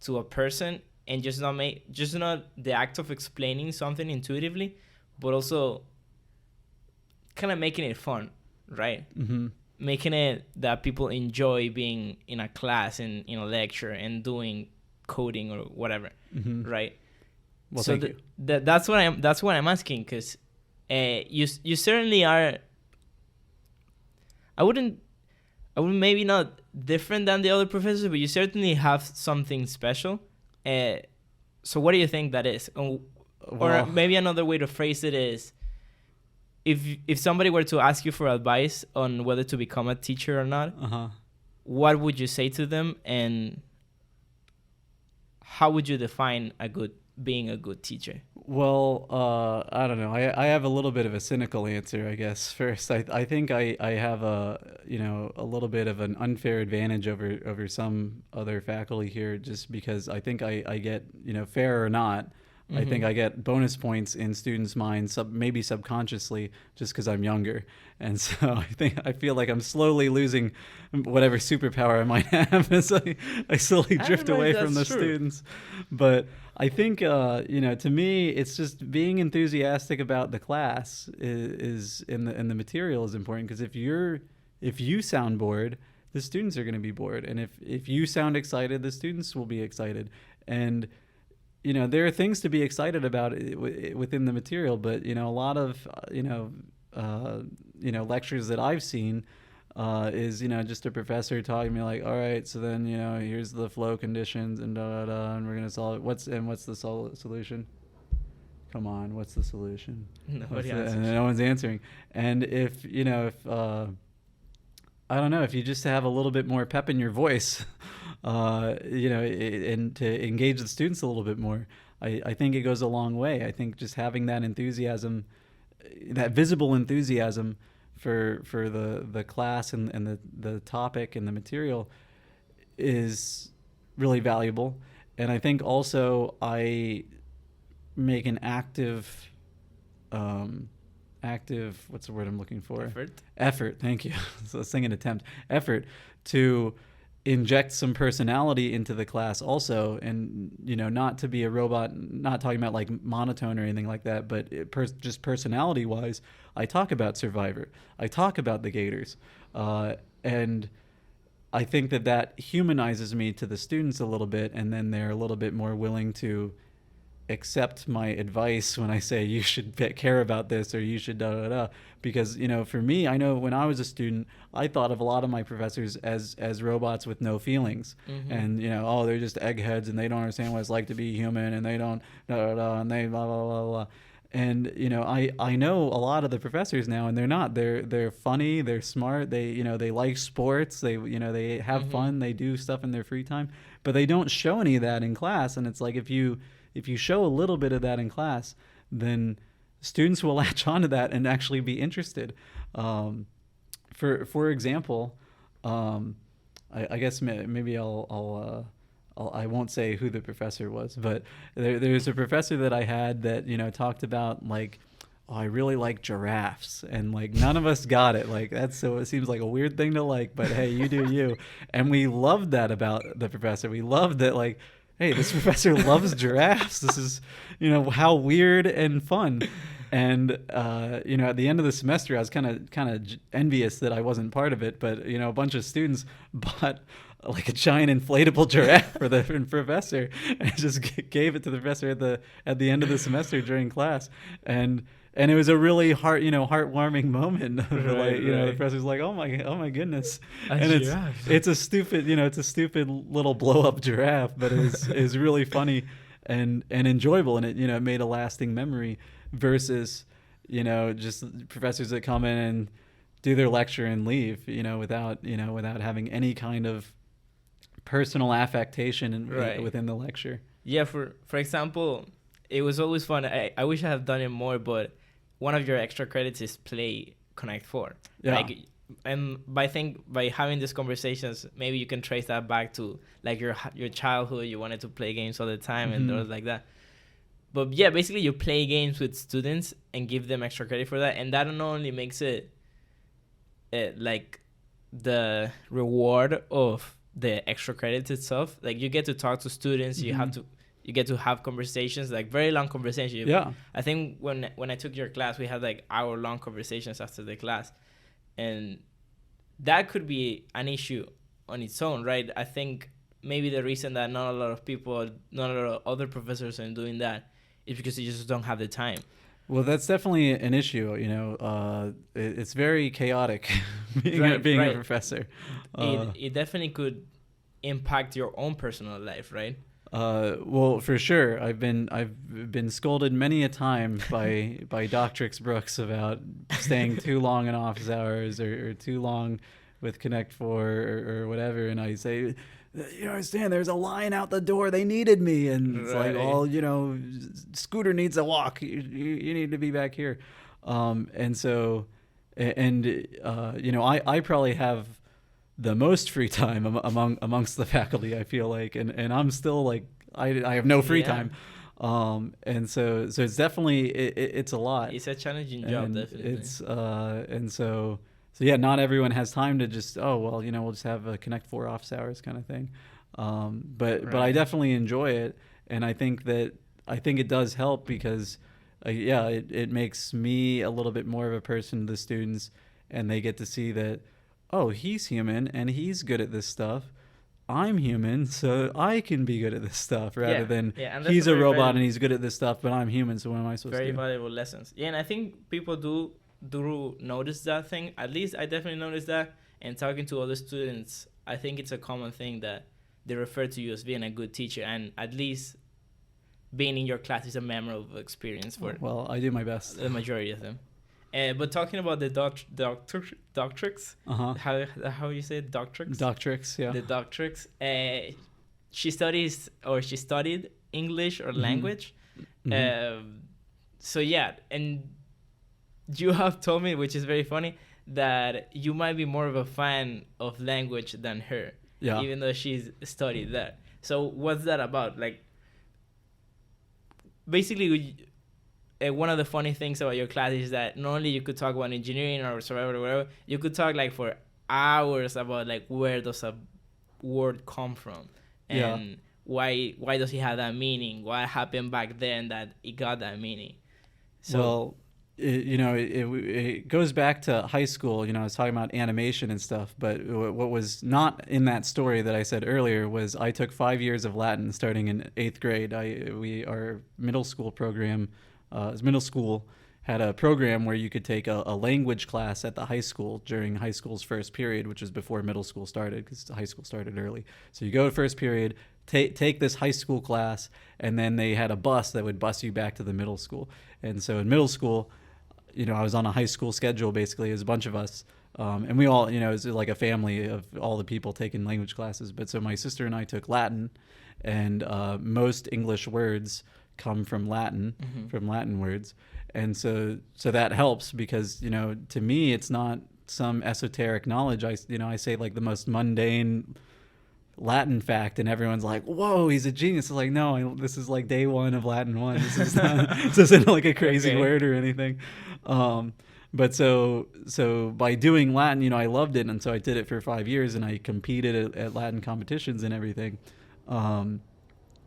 to a person, and just not the act of explaining something intuitively, but also kind of making it fun, right? Mm-hmm. Making it that people enjoy being in a class and in a lecture and doing coding or whatever, right? Well, so thank you. That's what I'm asking, because you certainly are. I wouldn't I would maybe not different than the other professors, but you certainly have something special. Uh, so what do you think that is? Or Well, maybe another way to phrase it is, if somebody were to ask you for advice on whether to become a teacher or not, uh-huh. what would you say to them, and how would you define being a good teacher? Well, I don't know. I have a little bit of a cynical answer, I guess. First, I think I have a little bit of an unfair advantage over some other faculty here, just because I think I get, fair or not, I think I get bonus points in students' minds, maybe subconsciously, just because I'm younger. And so I feel like I'm slowly losing whatever superpower I might have as I slowly drift away from the students. But I think, to me, it's just being enthusiastic about the class is in the material is important, because if you sound bored, the students are going to be bored, and if you sound excited, the students will be excited. And there are things to be excited about within the material, but a lot of lectures that I've seen is just a professor talking to me like, all right, so then here's the flow conditions and and we're gonna solve it. What's the solution? Come on, what's the solution? Nobody answers. And no one's answering. And if I don't know, if you just have a little bit more pep in your voice, and to engage the students a little bit more, I think it goes a long way. I think just having that enthusiasm, that visible enthusiasm for the class and the topic and the material is really valuable. And I think also I make an active, what's the word I'm looking for? Effort, thank you. So second attempt. Effort to inject some personality into the class also, and not to be a robot, not talking about like monotone or anything like that, but just personality wise, I talk about Survivor, I talk about the Gators, and I think that humanizes me to the students a little bit, and then they're a little bit more willing to accept my advice when I say you should care about this or you should because for me, I know when I was a student, I thought of a lot of my professors as robots with no feelings, and they're just eggheads and they don't understand what it's like to be human, and they don't and they blah blah blah blah. And I know a lot of the professors now, and they're not. They're funny, they're smart, they they like sports, they have fun, they do stuff in their free time, but they don't show any of that in class. And it's like if you show a little bit of that in class, then students will latch onto that and actually be interested. For example, I guess maybe I won't say who the professor was, but there's a professor that I had that talked about like, oh, I really like giraffes, and like none of us got it. Like it seems like a weird thing to like, but hey, you do you. And we loved that about the professor. We loved that, like, hey, this professor loves giraffes. This is, how weird and fun. And at the end of the semester, I was kind of envious that I wasn't part of it. But a bunch of students bought like a giant inflatable giraffe for the professor, and just gave it to the professor at the end of the semester during class. And it was a really heartwarming moment. Right. The professor's like, oh my goodness, it's a stupid little blow up giraffe, but is really funny and enjoyable, and it made a lasting memory versus just professors that come in and do their lecture and leave without having any kind of personal affectation within the lecture. Yeah, for example, it was always fun. I wish I had done it more, but one of your extra credits is play Connect 4. Yeah. And by having these conversations, maybe you can trace that back to like your childhood. You wanted to play games all the time, and there was like that. But yeah, basically you play games with students and give them extra credit for that, and that not only makes it like the reward of the extra credits itself. Like you get to talk to students, you get to have conversations, like very long conversations. Yeah. I think when I took your class, we had like hour-long conversations after the class. And that could be an issue on its own, right? I think maybe the reason that not a lot of other professors are doing that is because they just don't have the time. Well, that's definitely an issue. It's very chaotic Right, being a right. professor. It Uh, it definitely could impact your own personal life, right? well, for sure, I've been scolded many a time by Doctrix Brooks about staying too long in office hours or too long with Connect Four or whatever, and I say, you understand? There's a line out the door. They needed me, and it's like, Right. well, Scooter needs a walk. You need to be back here, and so, I probably have the most free time amongst the faculty. I feel like, and I'm still like I have no free Yeah. time, and so it's definitely it's a lot, It's a challenging job, and definitely. so yeah, not everyone has time to just we'll just have a Connect Four office hours kind of thing, but I Right. definitely enjoy it, and I think it does help because yeah, it makes me a little bit more of a person to the students, and they get to see that, oh, he's human and he's good at this stuff. I'm human, so I can be good at this stuff rather Yeah. than Yeah, and that's a he's a very robot and valuable, he's good at this stuff, but I'm human, so what am I supposed very to do? valuable lessons. Yeah, and I think people do notice that thing. At least I definitely noticed that. And talking to other students, I think it's a common thing that they refer to you as being a good teacher, and at least being in your class is a memorable experience for Well, I do my best. the majority of them. But talking about the doctrix, Uh huh. how you say it, doctrix, Doctrix, yeah. the doctrix. She studied English or Mm-hmm. language. Mm-hmm. Um, so yeah, and you have told me, which is very funny, that you might be more of a fan of language than her, Yeah. even though she's studied that. So what's that about? Like, basically, one of the funny things about your class is that not only you could talk about engineering or survival or whatever, you could talk like for hours about like where does a word come from, Yeah. and why does it have that meaning? What happened back then that it got that meaning? So Well, it goes back to high school. I was talking about animation and stuff, but what was not in that story that I said earlier was I took 5 years of Latin starting in eighth grade. Our middle school program, middle school had a program where you could take a language class at the high school during high school's first period, which is before middle school started because high school started early. So you go to first period, take this high school class, and then they had a bus that would bus you back to the middle school. And so in middle school, I was on a high school schedule basically. It was a bunch of us. And we all, it was like a family of all the people taking language classes. But so my sister and I took Latin, and most English words come from Latin, mhm. from Latin words. And so that helps because, to me, it's not some esoteric knowledge. I say like the most mundane Latin fact, and everyone's like, "Whoa, he's a genius!" It's like, no, this is like day one of Latin one. This is not. This isn't like a crazy Okay. word or anything. Um, but so by doing Latin, I loved it, and so I did it for 5 years, and I competed at Latin competitions and everything. Um,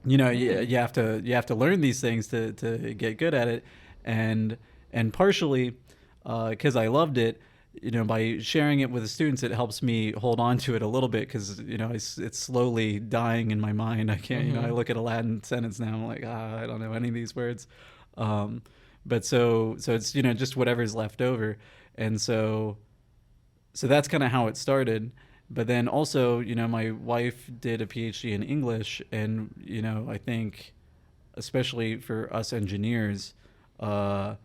you have to learn these things to get good at it, and partially because I loved it, by sharing it with the students, it helps me hold on to it a little bit because it's slowly dying in my mind. I can't, I Mhm. look at a Latin sentence now, I'm like, I don't know any of these words, um, but so it's just whatever's left over, and so that's kind of how it started. But then also, my wife did a PhD in English, and I think, especially for us engineers, uh,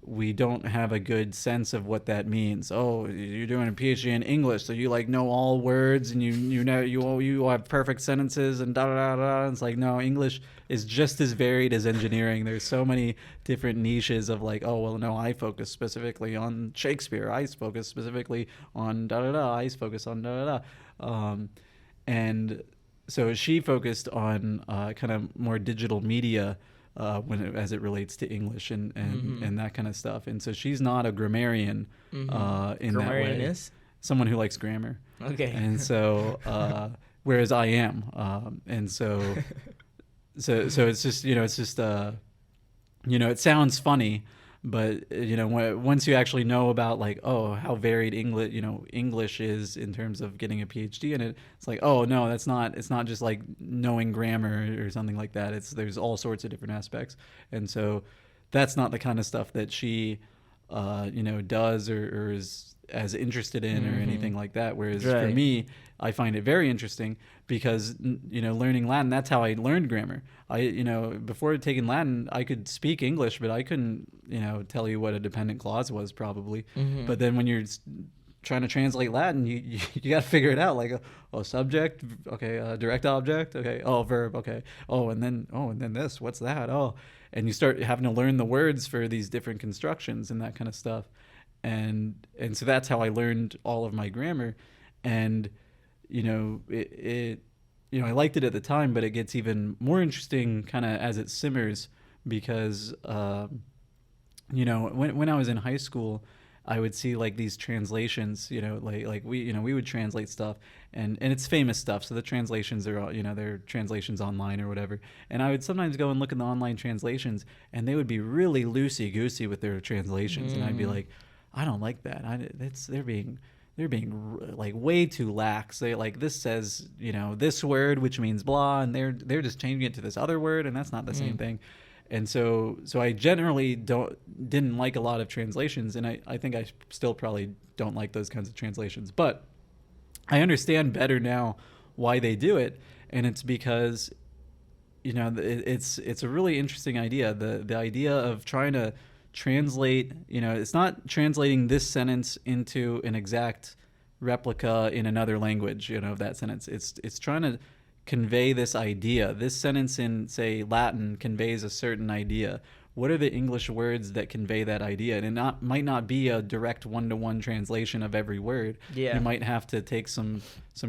we don't have a good sense of what that means. Oh, you're doing a PhD in English, so you like know all words, and you have perfect sentences and da da da da. It's like, no, English is just as varied as engineering. There's so many different niches of like, oh well, no, I focus specifically on Shakespeare. I focus specifically on da da da. I focus on da da da. And so she focused on kind of more digital media as it relates to English Mhm. and that kind of stuff. And so she's not a grammarian Mhm. in that Grammarian way. is Someone who likes grammar. okay. And so, whereas I am, and so it's just it sounds funny, but once you actually know about like, oh, how varied English is in terms of getting a PhD in it, it's like, oh no, it's not just like knowing grammar or something like that. There's all sorts of different aspects, and so that's not the kind of stuff that she, does or is as interested in or anything like that. Whereas for me, I find it very interesting because, learning Latin, that's how I learned grammar. Before taking Latin, I could speak English, but I couldn't, tell you what a dependent clause was probably. But then when you're trying to translate Latin, you got to figure it out. Like, subject, okay, direct object, okay, verb, okay, and then this, what's that? And you start having to learn the words for these different constructions and that kind of stuff. And so that's how I learned all of my grammar. And, I liked it at the time, but it gets even more interesting kind of as it simmers because, when I was in high school, I would see like these translations, we would translate stuff and it's famous stuff. So the translations are, they're translations online or whatever. And I would sometimes go and look at the online translations and they would be really loosey-goosey with their translations. And I'd be like, I don't like that. They're being like way too lax. They like, this says, this word, which means blah, and they're just changing it to this other word. And that's not the same thing. And so I generally didn't like a lot of translations, and I think I still probably don't like those kinds of translations. But I understand better now why they do it, and it's because it's a really interesting idea. The idea of trying to translate, it's not translating this sentence into an exact replica in another language, of that sentence. It's trying to convey this idea. This sentence in, say, Latin conveys a certain idea. What are the English words that convey that idea? And it might not be a direct one-to-one translation of every word. Yeah. You might have to take some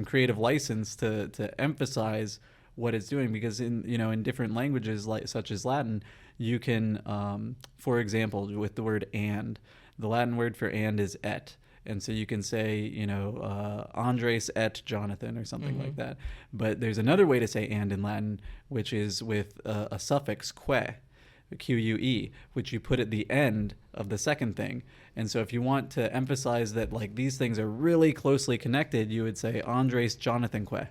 creative license to emphasize what it's doing, because in different languages such as Latin, you can, for example, with the word and, the Latin word for and is et. And so you can say, Andres et Jonathan or something like that. But there's another way to say and in Latin, which is with a suffix que, Q-U-E, which you put at the end of the second thing. And so if you want to emphasize that like these things are really closely connected, you would say Andres Jonathan que.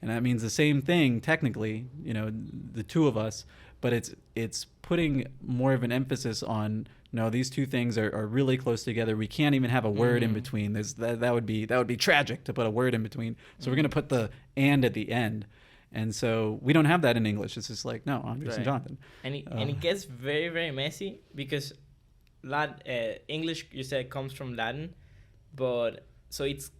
And that means the same thing technically, the two of us, but it's putting more of an emphasis on, no, these two things are really close together. We can't even have a word in between. That would be tragic to put a word in between. So we're going to put the and at the end. And so we don't have that in English. It's just like, no, Andres and Jonathan. And it gets very, very messy because English, you said, comes from Latin, but so it's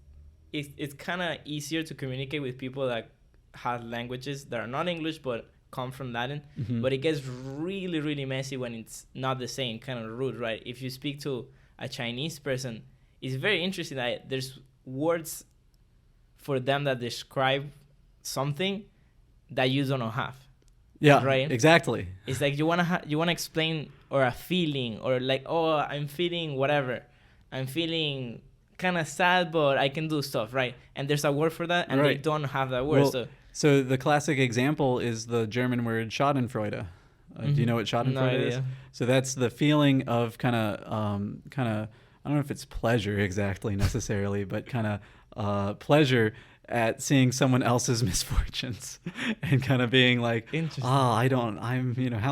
kind of easier to communicate with people that have languages that are not English but come from Latin. But it gets really, really messy when it's not the same, kind of rude, right? If you speak to a Chinese person, it's very interesting that there's words for them that describe something that you don't have. Yeah, right. Exactly. It's like you wanna explain or a feeling or like, I'm feeling whatever. I'm feeling kind of sad, but I can do stuff, right? And there's a word for that, and they don't have that word. Well, so the classic example is the German word Schadenfreude. Do you know what Schadenfreude is? So that's the feeling of kind of I don't know if it's pleasure exactly necessarily, but kind of pleasure at seeing someone else's misfortunes and kind of being like, how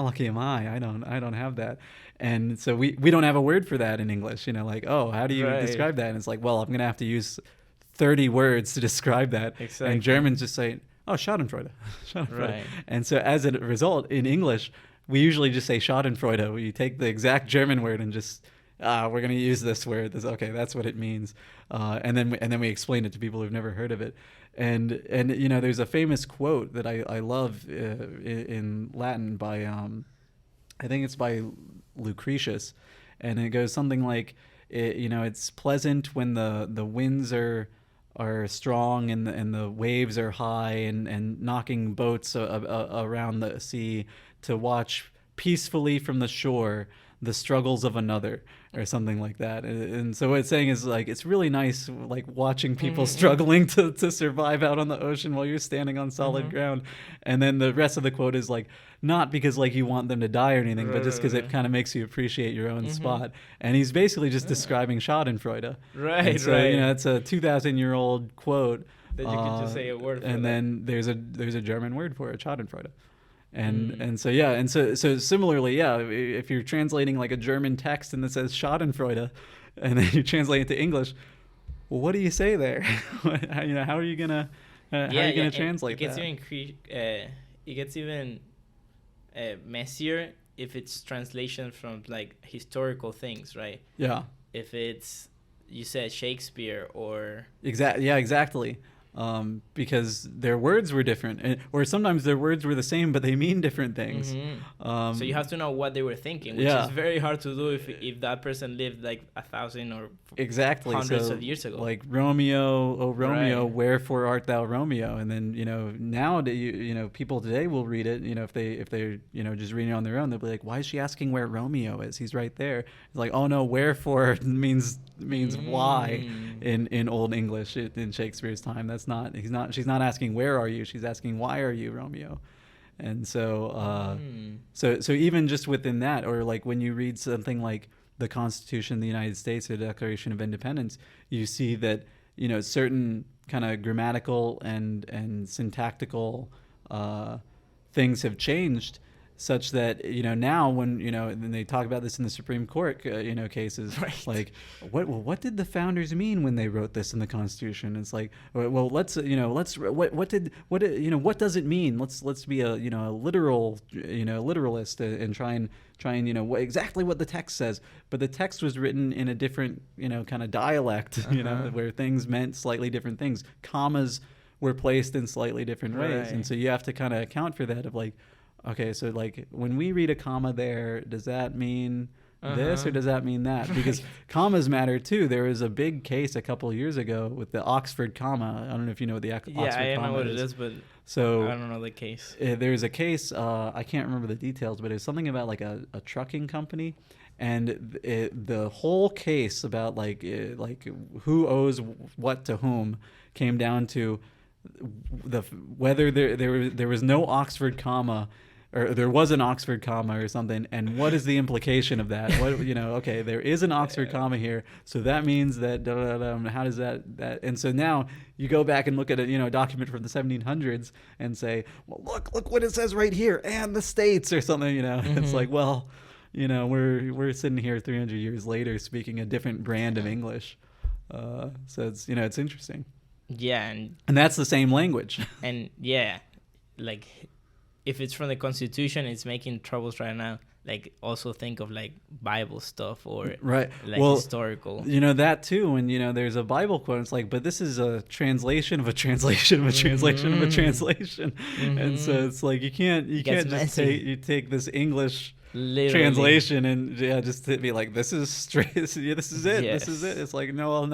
lucky am I? I don't have that. And so we don't have a word for that in English, like, how do you describe that? And it's like, well, I'm going to have to use 30 words to describe that. Exactly. And Germans just say, Schadenfreude. Right. And so as a result, in English, we usually just say Schadenfreude. We take the exact German word and just, we're going to use this word. That's what it means. And then we explain it to people who've never heard of it. And there's a famous quote that I love in Latin by, I think it's by Lucretius. And it goes something like, it's pleasant when the winds are strong and the waves are high and knocking boats around the sea, to watch peacefully from the shore the struggles of another, or something like that. And so what it's saying is, like, it's really nice, like, watching people struggling to survive out on the ocean while you're standing on solid ground. And then the rest of the quote is like, not because like you want them to die or anything, but just because it kind of makes you appreciate your own spot. And he's basically just describing Schadenfreude. Right. And so it's a 2,000-year-old quote that you could just say a word for. And then there's a German word for it, Schadenfreude. And so yeah, and so similarly, yeah, if you're translating like a German text and it says Schadenfreude, and then you translate it to English, well, what do you say there? How are you gonna translate that? It gets even messier if it's translation from like historical things, right? Yeah. If it's, you said Shakespeare or exactly. Because their words were different, or sometimes their words were the same, but they mean different things. So you have to know what they were thinking, which is very hard to do if that person lived like 1,000 or hundreds of years ago. Like Romeo, oh Romeo, Right. wherefore art thou Romeo? And then now people today will read it. If they're just reading it on their own, they'll be like, why is she asking where Romeo is? He's right there. It's like, oh no, wherefore means why in Old English in Shakespeare's time. She's not asking where are you, she's asking why are you Romeo. And so so even just within that, or like when you read something like the Constitution of the United States or the Declaration of Independence, you see that certain kind of grammatical and syntactical things have changed, such that now when and they talk about this in the Supreme Court cases, right. like what did the founders mean when they wrote this in the Constitution? It's like, well, what does it mean? Let's be a literal literalist and try and exactly what the text says. But the text was written in a different kind of dialect, where things meant slightly different things. Commas were placed in slightly different ways, and so you have to kind of account for that, of like, okay, so like when we read a comma there, does that mean this or does that mean that? Because commas matter too. There was a big case a couple of years ago with the Oxford comma. I don't know if you know what the Oxford comma is. Yeah, I know what it is, but so I don't know the case. There's a case, I can't remember the details, but it's something about like a trucking company. And the whole case about like who owes what to whom came down to whether there was no Oxford comma, or there was an Oxford comma or something, and what is the implication of that? What okay, there is an Oxford comma here, so that means that how does that and so now you go back and look at a document from the 1700s and say, well, look what it says right here, and the states or something. It's like, well, we're sitting here 300 years later speaking a different brand of English, so it's it's interesting. Yeah, and that's the same language. And yeah, like if it's from the Constitution, it's making troubles right now. Like also think of like Bible stuff or right, like historical. That too. When there's a Bible quote, it's like, but this is a translation of a translation of a translation of a translation, and so it's like you can't just take this English translation and just be like, this is straight. This is it. Yes. This is it. It's like no,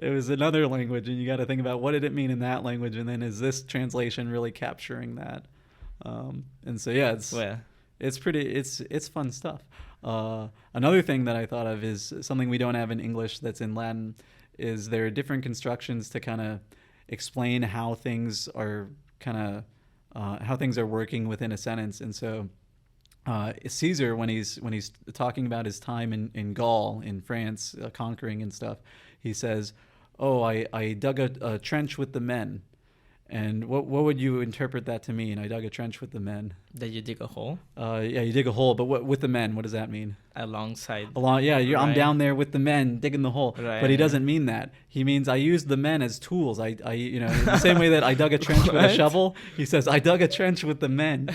it was another language, and you got to think about what did it mean in that language, and then is this translation really capturing that? And so yeah, it's fun stuff. Another thing that I thought of is something we don't have in English that's in Latin, is there are different constructions to kind of explain how things are working within a sentence. And so Caesar, when he's talking about his time in Gaul, in France, conquering and stuff, he says, oh, I dug a trench with the men. And what would you interpret that to mean? I dug a trench with the men. That you dig a hole? Yeah, you dig a hole, but with the men, what does that mean? Alongside. Yeah, right. I'm down there with the men digging the hole. Right. But he doesn't mean that. He means I used the men as tools. I in the same way that I dug a trench with a shovel, he says I dug a trench with the men.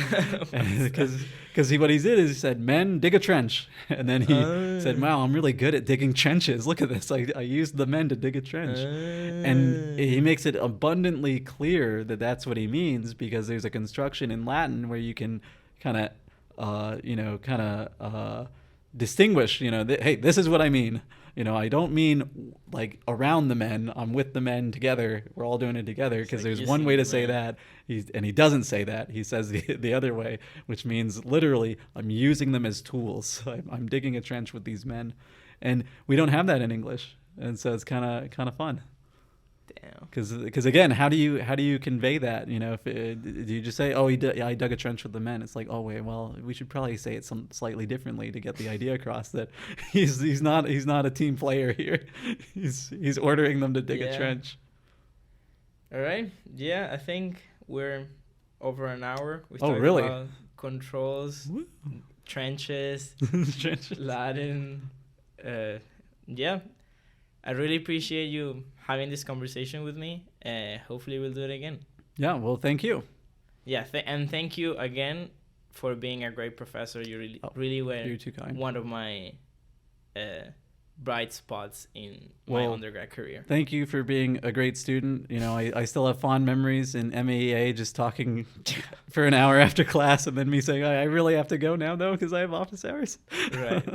Because what he did is he said, men, dig a trench. And then he said, wow, I'm really good at digging trenches. Look at this. I used the men to dig a trench. And he makes it abundantly clear that that's what he means, because there's a construction in Latin where you can kind of distinguish, hey, this is what I mean. I don't mean like around the men. I'm with the men together. We're all doing it together, because there's one way to say that. And he doesn't say that. He says the other way, which means literally I'm using them as tools. I'm digging a trench with these men. And we don't have that in English. And so it's kind of fun. Because again, how do you convey that? Do you just say, "Oh, I dug a trench with the men"? It's like, oh wait, well, we should probably say it slightly differently to get the idea across that he's not a team player here. He's ordering them to dig a trench. All right. Yeah, I think we're over an hour. We Oh, talked really? about controls, Woo. trenches, Trenches. Latin. Yeah, I really appreciate you having this conversation with me. Hopefully, we'll do it again. Yeah, well, thank you. Yeah, and thank you again for being a great professor. You really were You're too kind. one of my bright spots in my undergrad career. Thank you for being a great student. You know, I still have fond memories in MEA just talking for an hour after class and then me saying, I really have to go now, though, because I have office hours. Right.